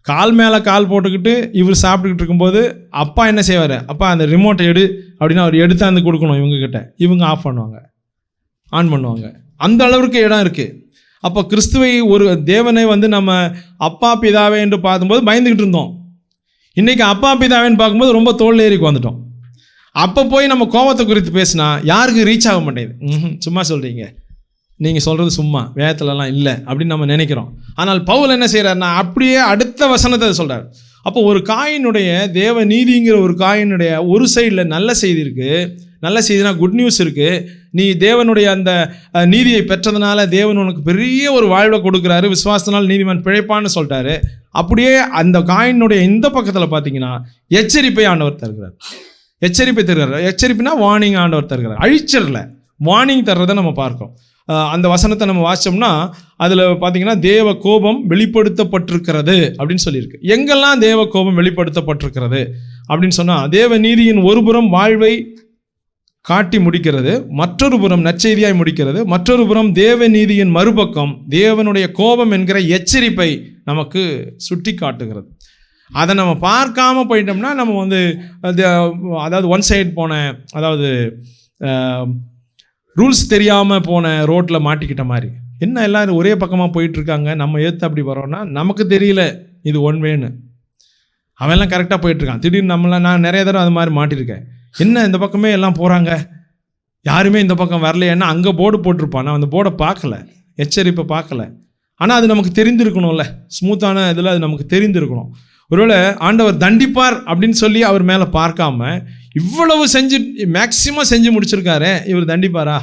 கால் மேலே கால் போட்டுக்கிட்டு இவர் சாப்பிட்டுக்கிட்டு இருக்கும்போது அப்பா என்ன செய்வார், அப்பா அந்த ரிமோட்டை எடு அப்படின்னு அவர் எடுத்தாந்து கொடுக்கணும் இவங்கக்கிட்ட. இவங்க ஆஃப் பண்ணுவாங்க, ஆன் பண்ணுவாங்க. அந்த அளவுக்கு இடம் இருக்குது. அப்போ கிறிஸ்துவை ஒரு தேவனை வந்து நம்ம அப்பா பிதாவே என்று பார்க்கும்போது பயந்துக்கிட்டு இருந்தோம். இன்றைக்கி அப்பா பிதாவேன்னு பார்க்கும்போது ரொம்ப தோல் ஏறிக்கு வந்துட்டோம். அப்போ போய் நம்ம கோபத்தை குறித்து பேசினா யாருக்கு ரீச் ஆக மாட்டேங்குது. சும்மா சொல்கிறீங்க, நீங்கள் சொல்கிறது சும்மா, வேதத்துலலாம் இல்லை அப்படின்னு நம்ம நினைக்கிறோம். ஆனால் பவுல் என்ன செய்கிறாருன்னா அப்படியே அடுத்த வசனத்தை சொல்கிறார். அப்போ ஒரு காயினுடைய தேவ நீதிங்கிற ஒரு காயினுடைய ஒரு சைடில் நல்ல செய்தி இருக்குது. நல்ல செய்தினா குட் நியூஸ் இருக்குது. நீ தேவனுடைய அந்த நீதியை பெற்றதுனால தேவன் உனக்கு பெரிய ஒரு வாழ்வை கொடுக்குறாரு, விசுவாசத்தினால் நீதிமான் பிழைப்பான்னு சொல்லிட்டாரு. அப்படியே அந்த காயினுடைய இந்த பக்கத்தில் பார்த்தீங்கன்னா எச்சரிப்பை ஆண்டவர் தருகிறார். எச்சரிப்பை தருகிறார். எச்சரிப்புனா வார்னிங் ஆண்டவர் தருகிறார். அழிச்சரில் வார்னிங் தர்றதை நம்ம பார்க்கிறோம். அந்த வசனத்தை நம்ம வாசிச்சோம்னா அதில் பார்த்தீங்கன்னா தேவ கோபம் வெளிப்படுத்தப்பட்டிருக்கிறது அப்படின்னு சொல்லியிருக்கு. எங்கெல்லாம் தேவ கோபம் வெளிப்படுத்தப்பட்டிருக்கிறது அப்படின்னு சொன்னால், தேவ நீதியின் ஒரு புறம் வாழ்வை காட்டி முடிக்கிறது, மற்றொரு புறம் நற்செய்தியாய் முடிக்கிறது, மற்றொரு புறம் தேவ நீதியின் மறுபக்கம் தேவனுடைய கோபம் என்கிற எச்சரிப்பை நமக்கு சுட்டி காட்டுகிறது. அதை நம்ம பார்க்காம போயிட்டோம்னா நம்ம வந்து அதாவது ஒன் சைடு போன, அதாவது ரூல்ஸ் தெரியாமல் போன ரோட்டில் மாட்டிக்கிட்ட மாதிரி. என்ன எல்லோரும் ஒரே பக்கமாக போயிட்டுருக்காங்க, நம்ம ஏற்று அப்படி வரோன்னா நமக்கு தெரியல இது ஒன் வேன்னு. அவன்லாம் கரெக்டாக போயிட்டுருக்கான். திடீர்னு நான் நிறைய தடவை அது மாதிரி மாட்டியிருக்கேன். என்ன இந்த பக்கமே எல்லாம் போகிறாங்க, யாருமே இந்த பக்கம் வரலையேன்னா அங்கே போர்டு போட்டிருப்பான். நான் அந்த போர்டை பார்க்கல, எச்சரிப்பை பார்க்கல. ஆனால் அது நமக்கு தெரிந்திருக்கணும்ல, ஸ்மூத்தான இதில் அது நமக்கு தெரிந்திருக்கணும். ஒருவேளை ஆண்டவர் தண்டிப்பார் அப்படின்னு சொல்லி அவர் மேலே பார்க்காம இவ்வளவு செஞ்சு மேக்சிமம் செஞ்சு முடிச்சிருக்காரு, இவர் தண்டிப்பாரா?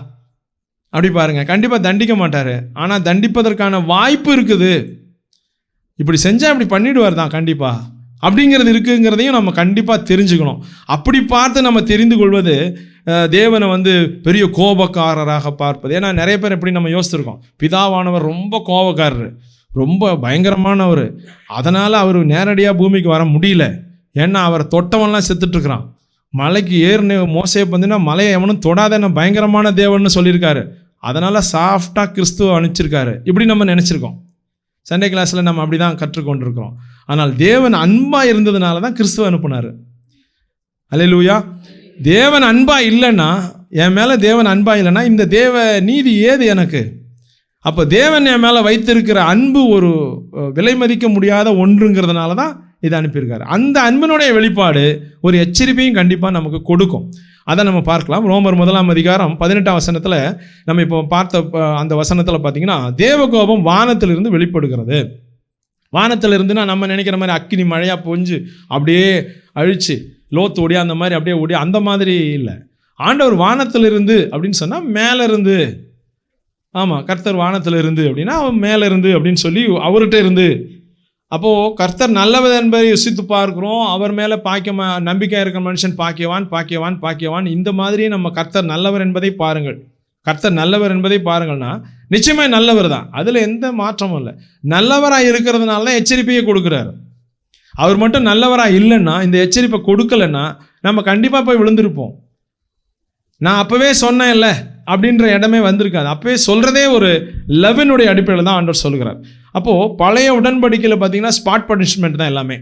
அப்படி பாருங்க, கண்டிப்பாக தண்டிக்க மாட்டார். ஆனால் தண்டிப்பதற்கான வாய்ப்பு இருக்குது. இப்படி செஞ்சால் இப்படி பண்ணிடுவார் தான் கண்டிப்பாக அப்படிங்கிறது இருக்குங்கிறதையும் நம்ம கண்டிப்பாக தெரிஞ்சுக்கணும். அப்படி பார்த்து நம்ம தெரிந்து கொள்வது தேவனை வந்து பெரிய கோபக்காரராக பார்ப்பது. ஏன்னா நிறைய பேர் எப்படி நம்ம யோசிச்சிருக்கோம், பிதாவானவர் ரொம்ப கோபக்காரர், ரொம்ப பயங்கரமானவர், அதனால் அவர் நேரடியாக பூமிக்கு வர முடியல. ஏன்னா அவரை தொட்டவன்லாம் செத்துட்ருக்கிறான். மலைக்கு ஏறின மோசையை பார்த்தீங்கன்னா மலையை எவனும் தொடாதன்னு பயங்கரமான தேவன்னு சொல்லியிருக்காரு. அதனால் சாஃப்டாக கிறிஸ்துவ அனுப்பிச்சிருக்காரு. இப்படி நம்ம நினச்சிருக்கோம். சண்டே கிளாஸில் நம்ம அப்படி தான் கற்றுக்கொண்டிருக்கிறோம். ஆனால் தேவன் அன்பாக இருந்ததுனால தான் கிறிஸ்துவ அனுப்புனார். அல்லேலூயா. தேவன் அன்பாக இல்லைன்னா, என் மேலே தேவன் அன்பாக இல்லைன்னா இந்த தேவ நீதி ஏது எனக்கு? அப்போ தேவன் என் மேலே வைத்திருக்கிற அன்பு ஒரு விலை மதிக்க முடியாத ஒன்றுங்கிறதுனால தான் இதை அனுப்பியிருக்காரு. அந்த அன்பினுடைய வெளிப்பாடு ஒரு எச்சரிப்பையும் கண்டிப்பாக நமக்கு கொடுக்கும். அதை நம்ம பார்க்கலாம். ரோமர் 1 அதிகாரம் 18 வசனத்தில் நம்ம இப்போ பார்த்த அந்த வசனத்தில் பார்த்தீங்கன்னா தேவகோபம் வானத்திலிருந்து வெளிப்படுகிறது. வானத்திலிருந்துனா நம்ம நினைக்கிற மாதிரி அக்கினி மழையாக பொஞ்சு அப்படியே அழிச்சு லோத்து ஓடியா அந்த மாதிரி அப்படியே ஓடியா அந்த மாதிரி இல்லை. ஆண்டவர் வானத்திலிருந்து அப்படின்னு சொன்னால் மேலே இருந்து. ஆமாம், கர்த்தர் வானத்தில் இருந்து அப்படின்னா அவன் மேலே இருந்து அப்படின்னு சொல்லி அவர்கிட்ட இருந்து. அப்போது கர்த்தர் நல்லவர் என்பதை யோசித்து பார்க்குறோம். அவர் மேலே நம்பிக்கை இருக்கிற மனுஷன் பாக்கியவான் பாக்கியவான் பாக்கியவான். இந்த மாதிரி நம்ம கர்த்தர் நல்லவர் என்பதை பாருங்கள், கர்த்தர் நல்லவர் என்பதை பாருங்கள்னா நிச்சயமாக நல்லவர் தான், அதில் எந்த மாற்றமும் இல்லை. நல்லவராக இருக்கிறதுனால தான் எச்சரிப்பையை கொடுக்குறாரு. அவர் மட்டும் நல்லவராக இல்லைன்னா, இந்த எச்சரிப்பை கொடுக்கலைன்னா நம்ம கண்டிப்பாக போய் விழுந்திருப்போம். நான் அப்போவே சொன்னேன் இல்லை அப்படின்ற இடமே வந்திருக்காது. அப்போவே சொல்கிறதே ஒரு லவ்வினுடைய அடிப்படையில் தான் ஆண்டவர் சொல்கிறார். அப்போது பழைய உடன்படிக்கையில் பார்த்தீங்கன்னா ஸ்பாட் பனிஷ்மெண்ட் தான் எல்லாமே.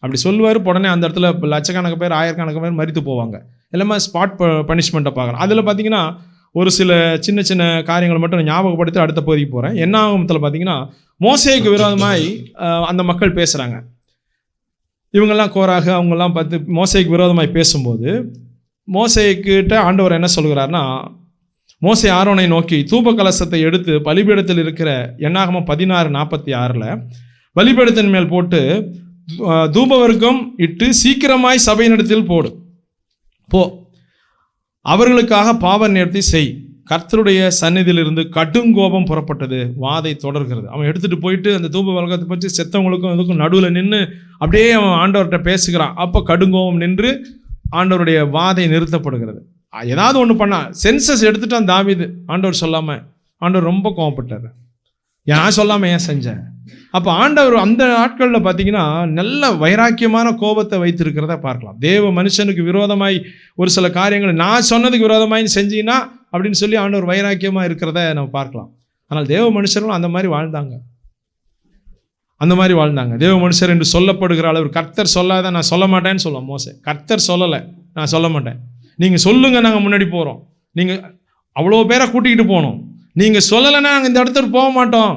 அப்படி சொல்லுவார், உடனே அந்த இடத்துல லட்சக்கணக்கு பேர் ஆயிரக்கணக்கு பேர் மரித்து போவாங்க. எல்லாமே ஸ்பாட் பனிஷ்மெண்ட்டை பார்க்குறோம். அதில் பார்த்தீங்கன்னா ஒரு சில சின்ன சின்ன காரியங்களை மட்டும் ஞாபகப்படுத்தி அடுத்த பகுதிக்கு போகிறேன். என்னாகமத்தில் பார்த்தீங்கன்னா மோசேக்கு விரோதமாய் அந்த மக்கள் பேசுகிறாங்க. இவங்கெல்லாம் கோராக அவங்கெல்லாம் பார்த்து மோசேக்கு விரோதமாய் பேசும்போது மோசேக்கிட்ட ஆண்டவர் என்ன சொல்கிறார்னா, மோசே ஆரோனை நோக்கி தூப கலசத்தை எடுத்து பலிபீடத்தில் இருக்கிற என்னாகமம் 16:46 பலிபீடத்தின் மேல் போட்டு தூபவர்க்கம் இட்டு சீக்கிரமாய் சபையினிடத்தில் போ, அவர்களுக்காக பாவ நேர்த்தி செய். கர்த்தருடைய சந்நிதியிலிருந்து கடுங்கோபம் புறப்பட்டது, வாதை தொடர்கிறது. அவன் எடுத்துகிட்டு போயிட்டு அந்த தூப வர்க்கத்தை பற்றி செத்தவங்களுக்கும் இதுக்கும் நடுவில் நின்று அப்படியே அவன் ஆண்டவர்கிட்ட பேசுகிறான். அப்போ கடுங்கோபம் நின்று ஆண்டவருடைய வாதை நிறுத்தப்படுகிறது. ஏதாவது ஒன்று பண்ணால் சென்சஸ் எடுத்துட்டான் தாவீது, ஆண்டவர் சொல்லாமல். ஆண்டவர் ரொம்ப கோவப்பட்டார், நான் சொல்லாமல் ஏன் செஞ்சேன். அப்போ ஆண்டவர் அந்த நாட்களில் பார்த்தீங்கன்னா நல்ல வைராக்கியமான கோபத்தை வைத்திருக்கிறத பார்க்கலாம். தேவ மனுஷனுக்கு விரோதமாய் ஒரு சில காரியங்களை நான் சொன்னதுக்கு விரோதமாய் செஞ்சீங்கன்னா அப்படின்னு சொல்லி ஆண்டவர் வைராக்கியமாக இருக்கிறத நம்ம பார்க்கலாம். ஆனால் தேவ மனுஷர்களும் அந்த மாதிரி வாழ்ந்தாங்க. தேவ மனுஷர் என்று சொல்லப்படுகிற அளவு கர்த்தர் சொல்லாத நான் சொல்ல மாட்டேன்னு சொல்லுவோம் மோசே. கர்த்தர் சொல்லலை, நான் சொல்ல மாட்டேன். நீங்கள் சொல்லுங்கள், நாங்கள் முன்னாடி போகிறோம். நீங்கள் அவ்வளோ பேரை கூட்டிகிட்டு போகணும். நீங்கள் சொல்லலைன்னா நாங்கள் இந்த இடத்துக்கு போக மாட்டோம்.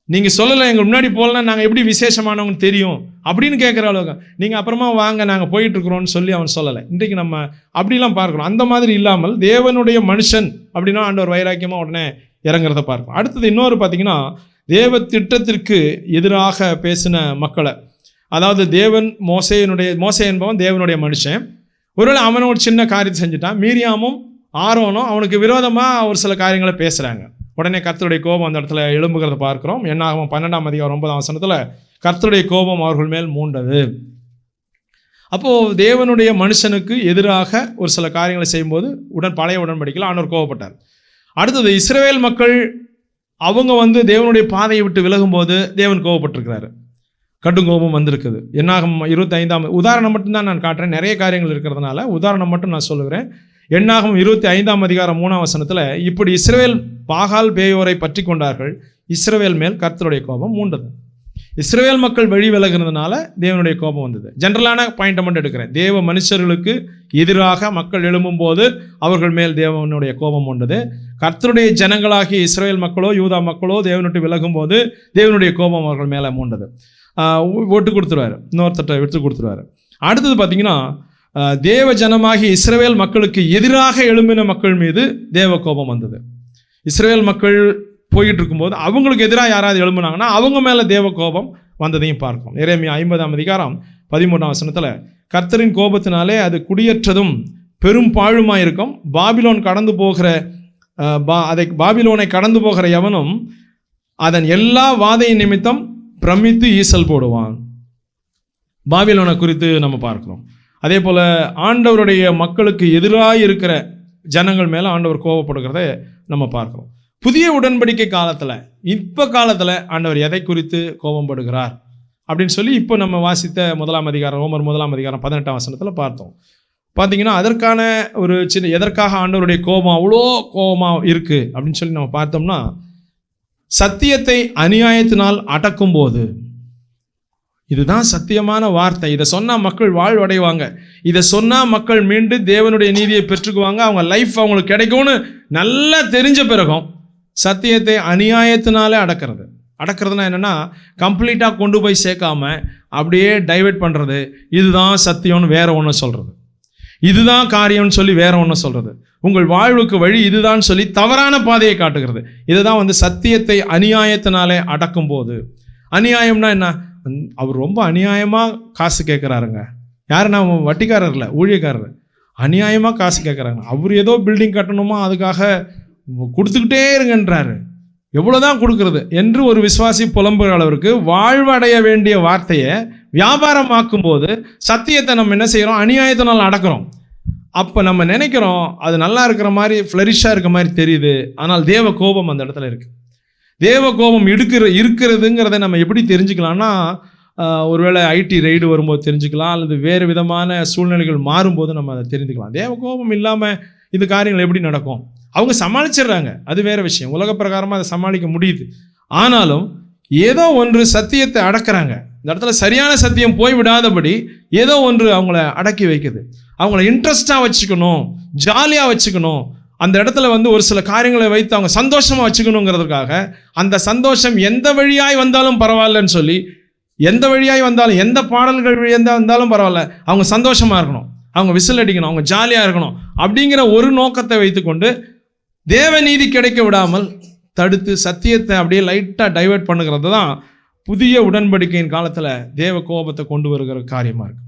நீங்கள் சொல்லலை, எங்கள் முன்னாடி போகலன்னா நாங்கள் எப்படி விசேஷமானவங்க தெரியும் அப்படின்னு கேட்குற அளவுக்கு. நீங்கள் அப்புறமா வாங்க, நாங்கள் போயிட்டுருக்குறோன்னு சொல்லி அவன் சொல்லலை. இன்றைக்கு நம்ம அப்படிலாம் பார்க்குறோம். அந்த மாதிரி இல்லாமல் தேவனுடைய மனுஷன் அப்படின்னா ஆண்டவர் வைராக்கியமாக உடனே இறங்குறத பார்க்கணும். அடுத்தது இன்னொரு பார்த்தீங்கன்னா, தேவ திட்டத்திற்கு எதிராக பேசின மக்களை, அதாவது தேவன் மோசே என்பவன் தேவனுடைய மனுஷன். ஒருவேளை அவனை ஒரு சின்ன காரியத்தை செஞ்சுட்டான். மீரியாமும் ஆரோனும் அவனுக்கு விரோதமாக ஒரு சில காரியங்களை பேசுகிறாங்க. உடனே கர்த்தருடைய கோபம் அந்த இடத்துல எழும்புகிறத பார்க்கிறோம். என்னாகும் 12ஆம் அதிகாரம் 9ஆம் வசனத்தில் கர்த்தருடைய கோபம் அவர்கள் மேல் மூண்டது. அப்போது தேவனுடைய மனுஷனுக்கு எதிராக ஒரு சில காரியங்களை செய்யும்போது பழைய உடன்படிக்கையில் ஆண்டவர் கோபப்பட்டார். அடுத்தது இஸ்ரவேல் மக்கள் அவங்க தேவனுடைய பாதையை விட்டு விலகும்போது தேவன் கோபப்பட்டிருக்கிறாரு. கடும் கோபம் வந்திருக்குது. என்னாகும் 25ஆம் உதாரணம் மட்டும்தான் நான் காட்டுறேன், நிறைய காரியங்கள் இருக்கிறதுனால உதாரணம் மட்டும் நான் சொல்லுகிறேன். என்னாகும் 25ஆம் அதிகாரம் 3ஆம் வசனத்தில் இப்படி இஸ்ரவேல் பாகால் பேயோரை பற்றி கொண்டார்கள், இஸ்ரவேல் மேல் கர்த்தருடைய கோபம் மூண்டது. இஸ்ரவேல் மக்கள் வழி விலகிறதுனால தேவனுடைய கோபம் வந்தது. ஜென்ரலான பாயிண்ட்டை மட்டும் எடுக்கிறேன். தேவ மனுஷர்களுக்கு எதிராக மக்கள் எழும்பும் போது அவர்கள் மேல் தேவனுடைய கோபம் உண்டது. கர்த்தருடைய ஜனங்களாகிய இஸ்ரவேல் மக்களோ யூதா மக்களோ தேவனுட்டு விலகும் போது தேவனுடைய கோபம் அவர்கள் மேலே மூண்டது. விட்டு கொடுத்துருவாரு, இன்னொருத்தட்ட விட்டு கொடுத்துருவாரு. அடுத்தது பார்த்தீங்கன்னா, தேவ ஜனமாகிய இஸ்ரவேல் மக்களுக்கு எதிராக எழும்பின மக்கள் மீது தேவ கோபம் வந்தது. இஸ்ரவேல் மக்கள் போயிட்டு இருக்கும்போது அவங்களுக்கு எதிராக யாராவது எழும்புனாங்கன்னா அவங்க மேலே தேவ கோபம் வந்ததையும் பார்க்கும். எரேமியா 50ஆம் அதிகாரம் 13ஆம் வசனத்தில் கர்த்தரின் கோபத்தினாலே அது குடியற்றதும் பெரும் பாழுமாய் இருக்கும். பாபிலோனை கடந்து போகிற எவனும் அதன் எல்லா வாதையின் நிமித்தம் பிரமித்து ஈசல் போடுவான். பாபிலோனை குறித்து நம்ம பார்க்கிறோம். அதே போல் ஆண்டவருடைய மக்களுக்கு எதிராக இருக்கிற ஜனங்கள் மேலே ஆண்டவர் கோபப்படுகிறத நம்ம பார்க்கிறோம். புதிய உடன்படிக்கை காலத்தில், இப்போ காலத்தில் ஆண்டவர் எதை குறித்து கோபப்படுகிறார் அப்படின்னு சொல்லி இப்போ நம்ம வாசித்த ரோமர் 1ஆம் அதிகாரம் 18ஆம் வசனத்தில் பார்த்தோம். பார்த்தீங்கன்னா அதற்கான ஒரு சின்ன எதற்காக ஆண்டவருடைய கோபம் அவ்வளோ கோபமாக இருக்குது அப்படின்னு சொல்லி நம்ம பார்த்தோம்னா, சத்தியத்தை அநியாயத்தினால் அடக்கும் போது, இதுதான் சத்தியமான வார்த்தை, இதை சொன்னால் மக்கள் வாழ்வடைவாங்க, இதை சொன்னால் மக்கள் மீண்டும் தேவனுடைய நீதியை பெற்றுக்குவாங்க, அவங்க லைஃப் அவங்களுக்கு கிடைக்கும்னு நல்லா தெரிஞ்ச பிறகும் சத்தியத்தை அநியாயத்தினாலே அடக்கிறதுனா என்னென்னா, கம்ப்ளீட்டாக கொண்டு போய் சேர்க்காம அப்படியே டைவெர்ட் பண்ணுறது, இதுதான் சத்தியம்னு வேற ஒன்று சொல்கிறது, இதுதான் காரியம்னு சொல்லி வேற ஒன்று சொல்கிறது, உங்கள் வாழ்வுக்கு வழி இதுதான் சொல்லி தவறான பாதையை காட்டுகிறது. இதுதான் சத்தியத்தை அநியாயத்தினாலே அடக்கும் போது. அநியாயம்னா என்ன? அவர் ரொம்ப அநியாயமாக காசு கேட்குறாருங்க. யாருன்னா வட்டிக்காரர் இல்லை, ஊழியக்காரர். அநியாயமாக காசு கேட்குறாங்க. அவர் ஏதோ பில்டிங் கட்டணுமா, அதுக்காக கொடுத்துக்கிட்டே இருங்கன்றாரு. எவ்வளோதான் கொடுக்கறது என்று ஒரு விசுவாசி புலம்புகிற அளவிற்கு வாழ்வடைய வேண்டிய வார்த்தையை வியாபாரமாக்கும் போது சத்தியத்தை நம்ம என்ன செய்கிறோம்? அநியாயத்தினால் அடக்கிறோம். அப்போ நம்ம நினைக்கிறோம் அது நல்லா இருக்கிற மாதிரி, ஃப்ளரிஷாக இருக்கிற மாதிரி தெரியுது. ஆனால் தேவ கோபம் அந்த இடத்துல இருக்குது. தேவ கோபம் இருக்கிறதுங்கிறத நம்ம எப்படி தெரிஞ்சுக்கலாம்னா, ஒருவேளை ஐடி ரெய்டு வரும்போது தெரிஞ்சுக்கலாம், அல்லது வேறு விதமான சூழ்நிலைகள் மாறும்போது நம்ம அதை தெரிஞ்சுக்கலாம். தேவ கோபம் இல்லாமல் இது காரியங்கள் எப்படி நடக்கும்? அவங்க சமாளிச்சிடுறாங்க, அது வேறு விஷயம். உலக பிரகாரமாக அதை சமாளிக்க முடியுது. ஆனாலும் ஏதோ ஒன்று சத்தியத்தை அடக்கிறாங்க. இந்த இடத்துல சரியான சத்தியம் போய்விடாதபடி ஏதோ ஒன்று அவங்கள அடக்கி வைக்குது. அவங்கள இன்ட்ரெஸ்டாக வச்சுக்கணும், ஜாலியாக வச்சுக்கணும், அந்த இடத்துல ஒரு சில காரியங்களை வைத்து அவங்க சந்தோஷமாக வச்சுக்கணுங்கிறதுக்காக, அந்த சந்தோஷம் எந்த வழியாய் வந்தாலும் பரவாயில்லன்னு சொல்லி, எந்த வழியாய் வந்தாலும், எந்த பாடல்கள் வழியாக வந்தாலும் பரவாயில்ல, அவங்க சந்தோஷமாக இருக்கணும், அவங்க விசில் அடிக்கணும், அவங்க ஜாலியாக இருக்கணும் அப்படிங்கிற ஒரு நோக்கத்தை வைத்துக்கொண்டு தேவநீதி கிடைக்க விடாமல் தடுத்து சத்தியத்தை அப்படியே லைட்டாக டைவெர்ட் பண்ணுகிறது தான் புதிய உடன்படிக்கையின் காலத்தில் தேவ கோபத்தை கொண்டு வருகிற காரியமாக இருக்குது.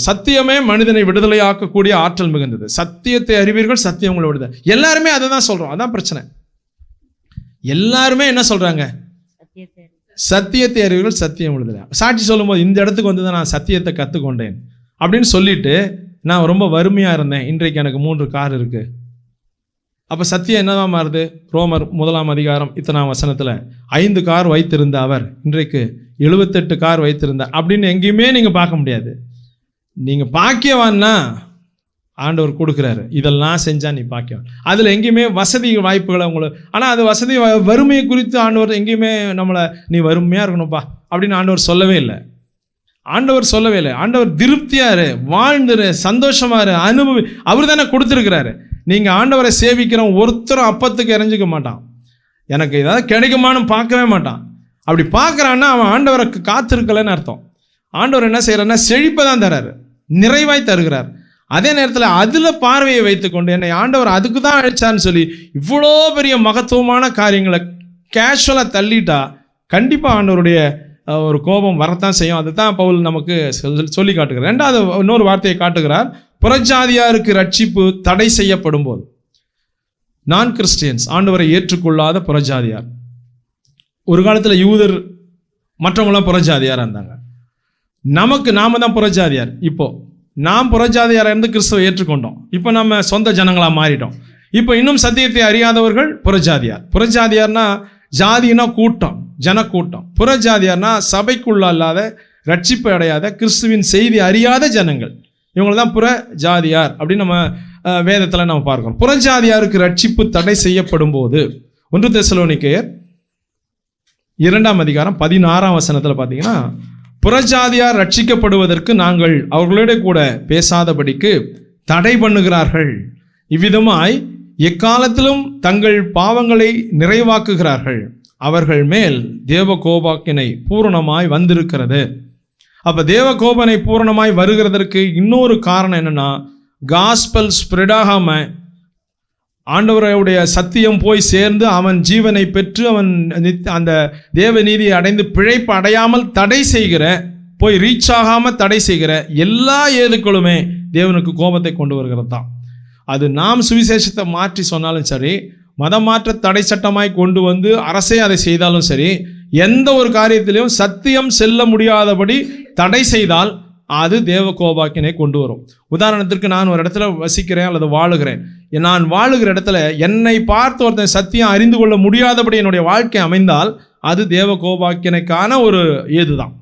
சத்தியமே மனிதனை விடுதலையாக்கக்கூடிய ஆற்றல் மிகுந்தது. சத்தியத்தை அறிவீர்கள், சத்தியம் உங்களை விடுதலை. எல்லாருமே அதை தான் சொல்கிறோம். அதான் பிரச்சனை. எல்லாருமே என்ன சொல்கிறாங்க? சத்தியத்தை அறிவீர்கள், சத்தியம் விடுதலை. சாட்சி சொல்லும்போது இந்த இடத்துக்கு வந்து தான் நான் சத்தியத்தை கற்றுக்கொண்டேன் அப்படின்னு சொல்லிட்டு, நான் ரொம்ப வறுமையாக இருந்தேன், இன்றைக்கு எனக்கு 3 கார் இருக்குது. அப்போ சத்தியம் என்னதான் மாறுது? ரோமர் 1ஆம் அதிகாரம் 3ஆம் வசனத்தில் 5 கார் வைத்திருந்த அவர் இன்றைக்கு 78 கார் வைத்திருந்தார் அப்படின்னு எங்கேயுமே நீங்கள் பார்க்க முடியாது. நீங்கள் பாக்கியவான்னா ஆண்டவர் கொடுக்குறாரு. இதெல்லாம் செஞ்சால் நீ பாக்கியம். அதில் எங்கேயுமே வசதி வாய்ப்புகளை உங்களுக்கு, ஆனால் அது வசதி வறுமையை குறித்து ஆண்டவர் எங்கேயுமே நம்மளை நீ வறுமையாக இருக்கணும்ப்பா அப்படின்னு ஆண்டவர் சொல்லவே இல்லை. ஆண்டவர் திருப்தியாரு, வாழ்ந்துரு, சந்தோஷமாரு, அனுபவி. அவர் தானே கொடுத்துருக்கிறாரு. நீங்கள் ஆண்டவரை சேவிக்கிறோம் ஒருத்தரும் அப்பத்துக்கு இறைஞ்சிக்க மாட்டான், எனக்கு ஏதாவது கிடைக்குமான்னு பார்க்கவே மாட்டான். அப்படி பார்க்குறான்னா அவன் ஆண்டவரை காத்திருக்கலைன்னு அர்த்தம். ஆண்டவர் என்ன செய்கிறாருன்னா செழிப்பை தான் தர்றாரு, நிறைவாய் தருகிறார். அதே நேரத்தில் அதில் பார்வையை வைத்துக்கொண்டு என்னை ஆண்டவர் அதுக்கு தான் அழைச்சான்னு சொல்லி இவ்வளோ பெரிய மகத்துவமான காரியங்களை கேஷுவலாக தள்ளிட்டா கண்டிப்பாக ஆண்டவருடைய ஒரு கோபம் வரத்தான் செய்யும். அதுதான் பவுல் நமக்கு சொல்லி காட்டுகிறார். ரெண்டாவது இன்னொரு வார்த்தையை காட்டுகிறார். புறஜாதியாருக்கு ரட்சிப்பு தடை செய்யப்படும் போது, நான் கிறிஸ்டியன்ஸ், ஆண்டவரை ஏற்றுக்கொள்ளாத புறஜாதியார். ஒரு காலத்தில் யூதர் மற்றவங்களாம் புறஜாதியாராக இருந்தாங்க. நாம தான் புறஜாதியார். இப்போ நாம் புறஜாதியாராக இருந்து கிறிஸ்துவை ஏற்றுக்கொண்டோம். இப்போ நம்ம சொந்த ஜனங்களாக மாறிட்டோம். இப்போ இன்னும் சத்தியத்தை அறியாதவர்கள் புறஜாதியார். புறஜாதியார்னா ஜாதினா கூட்டம், ஜனக்கூட்டம். புறஜாதியார்னா சபைக்குள்ள அல்லாத, ரட்சிப்பை அடையாத, கிறிஸ்துவின் செய்தி அறியாத ஜனங்கள். இவங்களை தான் புறஜாதியார் அப்படின்னு நம்ம வேதத்தில் நம்ம பார்க்கிறோம். புறஜாதியாருக்கு ரட்சிப்பு தடை செய்யப்படும் போது 1 தெசலோனிக்கேயர் 2ஆம் அதிகாரம் 16ஆம் வசனத்தில் பார்த்தீங்கன்னா, புறஜாதியார் ரட்சிக்கப்படுவதற்கு நாங்கள் அவர்களோட கூட பேசாதபடிக்கு தடை பண்ணுகிறார்கள். இவ்விதமாய் எக்காலத்திலும் தங்கள் பாவங்களை நிறைவாக்குகிறார்கள். அவர்கள் மேல் தேவ கோபாக்கினை பூரணமாய் வந்திருக்கிறது. அப்போ தேவ கோபனை பூரணமாய் வருகிறதற்கு இன்னொரு காரணம் என்னன்னா, காஸ்பல் ஸ்ப்ரெட் ஆகாமல் ஆண்டவருடைய சத்தியம் போய் சேர்ந்து அவன் ஜீவனை பெற்று அவன் அந்த தேவ நீதியை அடைந்து பிழைப்பு அடையாமல் தடை செய்கிற, போய் ரீச் ஆகாமல் தடை செய்கிற எல்லா ஏதுக்களுமே தேவனுக்கு கோபத்தை கொண்டு வருகிறது தான். அது நாம் சுவிசேஷத்தை மாற்றி சொன்னாலும் சரி, மதம் மாற்ற தடை சட்டமாய் கொண்டு வந்து அரசே அதை செய்தாலும் சரி, எந்த ஒரு காரியத்திலையும் சத்தியம் செல்ல முடியாதபடி தடை செய்தால் அது தேவ கோபாக்கினை கொண்டு வரும். உதாரணத்திற்கு, நான் ஒரு இடத்துல வசிக்கிறேன் அல்லது வாழுகிறேன். நான் வாழுகிற இடத்துல என்னை பார்த்து ஒருத்தன் சத்தியம் அறிந்து கொள்ள முடியாதபடி என்னுடைய வாழ்க்கை அமைந்தால் அது தேவ கோபாக்கினைக்கான ஒரு ஏதுதான்.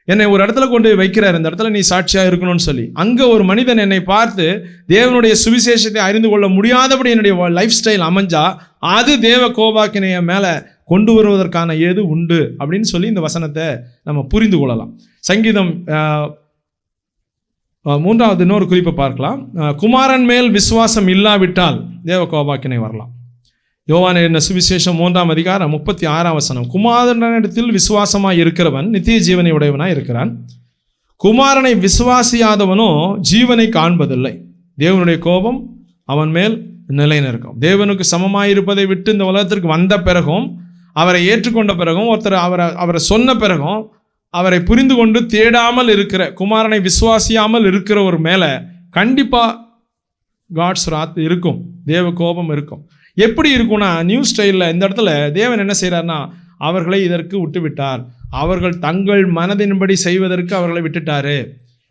என்னை ஒரு இடத்துல கொண்டு வைக்கிறார், இந்த இடத்துல நீ சாட்சியாக இருக்கணும்னு சொல்லி. அங்கே ஒரு மனிதன் என்னை பார்த்து தேவனுடைய சுவிசேஷத்தை அறிந்து கொள்ள முடியாதபடி என்னுடைய லைஃப் ஸ்டைல் அமைஞ்சா அது தேவ கோபாக்கினைய மேலே கொண்டு வருவதற்கான ஏது உண்டு அப்படின்னு சொல்லி இந்த வசனத்தை நம்ம புரிந்து கொள்ளலாம். சங்கீதம் 3வது இன்னொரு குறிப்பை பார்க்கலாம். குமாரன் மேல் விசுவாசம் இல்லாவிட்டால் தேவ கோபாக்கினை வரலாம். யோவான் என்ன சுவிசேஷம் 3ஆம் அதிகாரம் 36ஆம் வசனம், குமாரனிடத்தில் விசுவாசமாய் இருக்கிறவன் நித்திய ஜீவனை உடையவனாய் இருக்கிறான். குமாரனை விசுவாசியாதவனோ ஜீவனை காண்பதில்லை. தேவனுடைய கோபம் அவன் மேல் நிலைநிற்கும். தேவனுக்கு சமமாய் இருப்பதை விட்டு இந்த உலகத்திற்கு வந்த பிறகும், அவரை ஏற்றுக்கொண்ட பிறகும், ஒருத்தர் அவரை சொன்ன பிறகும், அவரை புரிந்து கொண்டு தேடாமல் இருக்கிற, குமாரனை விசுவாசியாமல் இருக்கிற ஒரு மேலே கண்டிப்பாக காட்ஸ் ராத் இருக்கும், தேவ கோபம் இருக்கும். எப்படி இருக்கும்னா, நியூ ஸ்டைலில் இந்த இடத்துல தேவன் என்ன செய்கிறார்னா, அவர்களை இதற்கு விட்டு விட்டார், அவர்கள் தங்கள் மனதின்படி செய்வதற்கு அவர்களை விட்டுட்டாரு.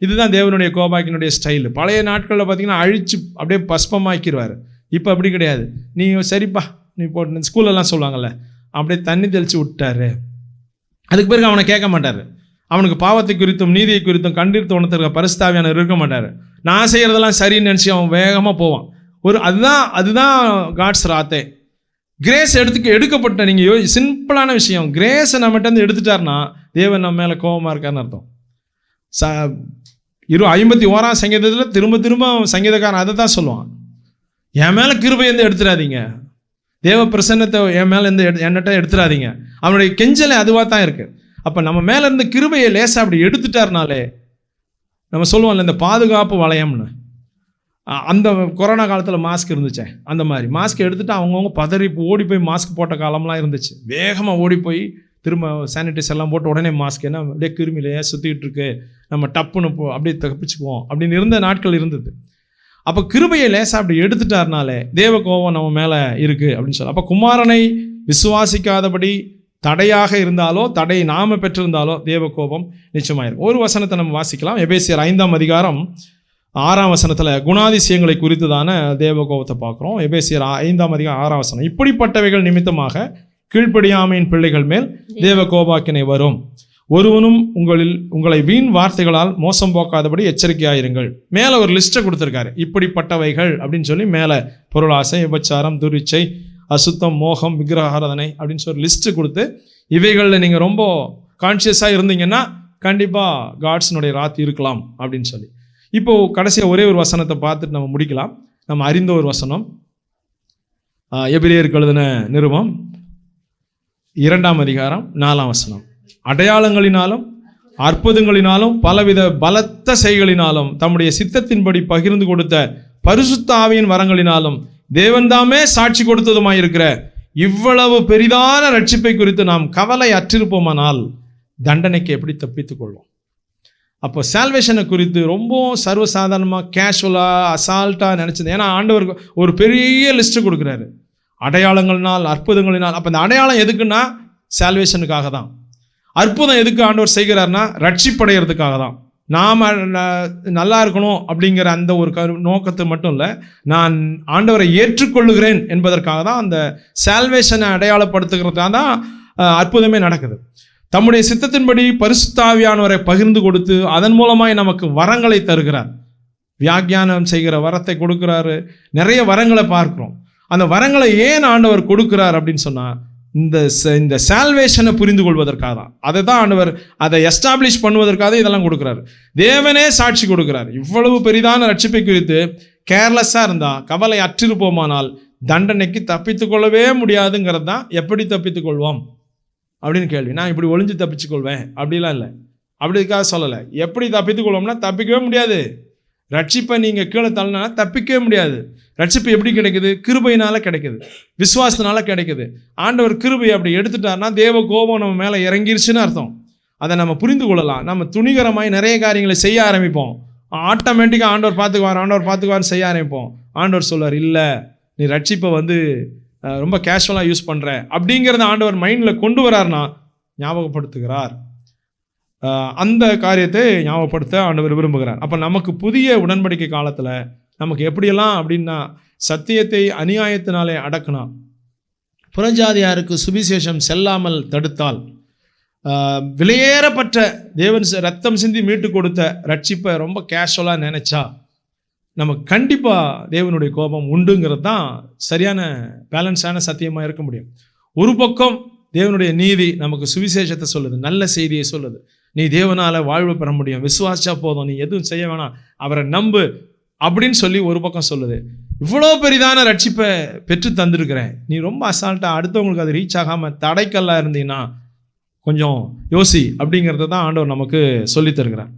இதுதான் தேவனுடைய கோபாக்கினுடைய ஸ்டைலு. பழைய நாட்களில் பார்த்தீங்கன்னா அழிச்சு அப்படியே பஸ்பமாக்கிடுவார். இப்போ அப்படி கிடையாது. நீ சரிப்பா நீ போட்டு ஸ்கூல்லலாம் சொல்லுவாங்கள்ல, அப்படியே தண்ணி தெளித்து விட்டாரு. அதுக்கு பிறகு அவனை கேட்க மாட்டார். அவனுக்கு பாவத்தை குறித்தும் நீதியை குறித்தும் கண்டித்து உணர்த்துற பரிசுத்தாவியானவர் இருக்க மாட்டார். நான் செய்கிறதெல்லாம் சரின்னு நினச்சி அவன் வேகமாக போவான். அதுதான் காட்ஸ் ராத்தே. கிரேஸ் எடுக்கப்பட்ட, நீங்கள் சிம்பிளான விஷயம், கிரேஸை நம்மகிட்ட எடுத்துட்டார்னா தேவன் நம்ம மேலே கோபமாக இருக்காருன்னு அர்த்தம். 51ஆம் சங்கீதத்தில் திரும்ப சங்கீதக்காரன் அதை தான் சொல்லுவான், என் மேலே கிருபை எடுத்துடாதீங்க, தேவ பிரசன்னத்தை என் மேலே என்கிட்ட எடுத்துடாதீங்க. அவனுடைய கெஞ்சலை அதுவாக தான் இருக்குது. அப்போ நம்ம மேலே இருந்த கிருபையை லேசாக அப்படி எடுத்துட்டார்னாலே, நம்ம சொல்லுவோம்ல இந்த பாதுகாப்பு வளையம்னு, அந்த கொரோனா காலத்தில் மாஸ்க் இருந்துச்சே, அந்த மாதிரி மாஸ்க் எடுத்துகிட்டு அவங்கவுங்க பதறி ஓடி போய் மாஸ்க் போட்ட காலம்லாம் இருந்துச்சு. வேகமாக ஓடி போய் திரும்ப சானிடைசர் எல்லாம் போட்டு உடனே மாஸ்க், ஏன்னா அப்படியே கிருமியிலையே சுற்றிக்கிட்டு இருக்கு, நம்ம டப்புன்னு அப்படியே தப்பிச்சுக்குவோம் அப்படின்னு இருந்த நாட்கள் இருந்தது. அப்போ கிருபையை லேசாக அப்படி எடுத்துட்டார்னாலே தேவ கோபம் நம்ம மேலே இருக்குது அப்படின்னு சொல்லலாம். அப்போ குமாரனை விசுவாசிக்காதபடி தடையாக இருந்தாலோ, தடை நாம பெற்றிருந்தாலோ தேவ கோபம் நிச்சயமாயிருக்கும். ஒரு வசனத்தை நம்ம வாசிக்கலாம். எபேசியர் 5ஆம் அதிகாரம் 6ஆம் வசனத்தில் குணாதிசயங்களை குறித்துதான தேவ கோபத்தை பார்க்குறோம். எபேசியர் 5ஆம் அதிகாரம் 6ஆம் வசனம், இப்படிப்பட்டவைகள் நிமித்தமாக கீழ்ப்படியாமையின் பிள்ளைகள் மேல் தேவ கோபாக்கினை வரும். ஒருவனும் உங்களை வீண் வார்த்தைகளால் மோசம் போக்காதபடி எச்சரிக்கையாயிருங்கள். மேலே ஒரு லிஸ்ட்டை கொடுத்துருக்காரு. இப்படிப்பட்டவைகள் அப்படின்னு சொல்லி மேலே பொருளாசை, விபச்சாரம், துரிச்சை, அசுத்தம், மோகம், விக்கிரகாராதனை அப்படின்னு சொல்லி லிஸ்ட்டு கொடுத்து இவைகளில் நீங்கள் ரொம்ப கான்ஷியஸாக இருந்தீங்கன்னா கண்டிப்பாக காட்ஸினுடைய ராத் இருக்கலாம் அப்படின்னு சொல்லி. இப்போது கடைசியாக ஒரே ஒரு வசனத்தை பார்த்துட்டு நம்ம முடிக்கலாம். நம்ம அறிந்த ஒரு வசனம், எபிரேயருக்கு எழுதின நிருபம் 2ஆம் அதிகாரம் 4ஆம் வசனம். அடையாளங்களினாலும் அற்புதங்களினாலும் பலவித பலத்த செய்களினாலும் தம்முடைய சித்தத்தின்படி பகிர்ந்து கொடுத்த பரிசுத்த ஆவியின் வரங்களினாலும் தேவன்தாமே சாட்சி கொடுத்ததுமாயிருக்கிற இவ்வளவு பெரிதான ரட்சிப்பை குறித்து நாம் கவலை அற்றிருப்போமானால் தண்டனைக்கு எப்படி தப்பித்துக் கொள்வோம்? அப்போ சால்வேஷனை குறித்து ரொம்ப சர்வசாதாரணமாக கேஷுவலாக அசால்ட்டாக நினச்சது. ஏன்னா ஆண்டவருக்கு ஒரு பெரிய லிஸ்ட்டு கொடுக்குறாரு, அடையாளங்கள்னால் அற்புதங்களினால். அப்போ இந்த அடையாளம் எதுக்குன்னா சால்வேஷனுக்காக தான். அற்புதம் எதுக்கு ஆண்டவர் செய்கிறார்னா ரட்சிப்படைகிறதுக்காக தான். நாம் நல்லா இருக்கணும் அப்படிங்கிற அந்த ஒரு நோக்கத்தை மட்டும் இல்லை, நான் ஆண்டவரை ஏற்றுக்கொள்ளுகிறேன் என்பதற்காக தான் அந்த சால்வேஷனை அடையாளப்படுத்துகிறதுக்காக தான் அற்புதமே நடக்குது. தம்முடைய சித்தத்தின்படி பரிசுத்த ஆவியானவரை பகிர்ந்து கொடுத்து அதன் மூலமாய் நமக்கு வரங்களை தருகிறார். வியாக்கியானம் செய்கிற வரத்தை கொடுக்குறாரு. நிறைய வரங்களை பார்க்குறோம். அந்த வரங்களை ஏன் ஆண்டவர் கொடுக்குறார் அப்படின்னு சொன்னால் இந்த சால்வேஷனை புரிந்து கொள்வதற்காக தான். அதை தான் ஆண்டவர் அதை எஸ்டாப்ளிஷ் பண்ணுவதற்காக இதெல்லாம் கொடுக்குறாரு. தேவனே சாட்சி கொடுக்குறார். இவ்வளவு பெரிதான ரட்சிப்பை குறித்து கேர்லெஸ்ஸாக இருந்தால், கவலை அற்றிருப்போமானால் தண்டனைக்கு தப்பித்து கொள்ளவே முடியாதுங்கிறது தான். எப்படி தப்பித்து கொள்வோம் அப்படின்னு கேள்வி. நான் இப்படி ஒளிஞ்சு தப்பிச்சுக்கொள்வேன் அப்படிலாம் இல்லை, அப்படிக்காக சொல்லலை. எப்படி தப்பித்துக்கொள்வோம்னா தப்பிக்கவே முடியாது. ரட்சிப்பை நீங்கள் கீழே தள்ளினா தப்பிக்கவே முடியாது. ரட்சிப்பு எப்படி கிடைக்குது? கிருபையினால கிடைக்குது, விசுவாசத்தினால கிடைக்குது. ஆண்டவர் கிருபையை அப்படி எடுத்துட்டார்னா தேவ கோபம் நம்ம மேலே இறங்கிருச்சுன்னு அர்த்தம். அதை நம்ம புரிந்து கொள்ளலாம். நம்ம துணிகரமாய் நிறைய காரியங்களை செய்ய ஆரம்பிப்போம். ஆட்டோமேட்டிக்காக ஆண்டவர் பார்த்துக்குவார்னு செய்ய ஆரம்பிப்போம். ஆண்டவர் சொல்வார், இல்லை நீ ரட்சிப்பை ரொம்ப கேஷுவலாக யூஸ் பண்ணுற அப்படிங்கிறத ஆண்டவர் மைண்டில் கொண்டு வரார்னா ஞாபகப்படுத்துகிறார். அந்த காரியத்தை ஞாபகப்படுத்த ஆண்டவர் விரும்புகிறார். அப்போ நமக்கு புதிய உடன்படிக்கை காலத்தில் நமக்கு எப்படியெல்லாம் அப்படின்னா சத்தியத்தை அநியாயத்தினாலே அடக்கினா, புறஜாதியாருக்கு சுவிசேஷம் செல்லாமல் தடுத்தால், விலையேறப்பட்ட தேவன் ரத்தம் சிந்தி மீட்டு கொடுத்த ரட்சிப்பை ரொம்ப கேஷுவலாக நினைச்சா நமக்கு கண்டிப்பாக தேவனுடைய கோபம் உண்டுங்கிறது தான் சரியான பேலன்ஸான சத்தியமாக இருக்க முடியும். ஒரு பக்கம் தேவனுடைய நீதி நமக்கு சுவிசேஷத்தை சொல்லுது, நல்ல செய்தியை சொல்லுது. நீ தேவனால் வாழ்வு பெற முடியும், விசுவாசா போதும், நீ எதுவும் செய்ய வேணாம், அவரை நம்பு அப்படின்னு சொல்லி ஒரு பக்கம் சொல்லுது. இவ்வளோ பெரிதான ரட்சிப்பை பெற்று தந்திருக்கிறேன், நீ ரொம்ப அசால்ட்டாக அடுத்தவங்களுக்கு அது ரீச் ஆகாமல் தடைக்கல்லாக இருந்தீங்கன்னா கொஞ்சம் யோசி அப்படிங்கிறத தான் ஆண்டவர் நமக்கு சொல்லி தருகிறார்.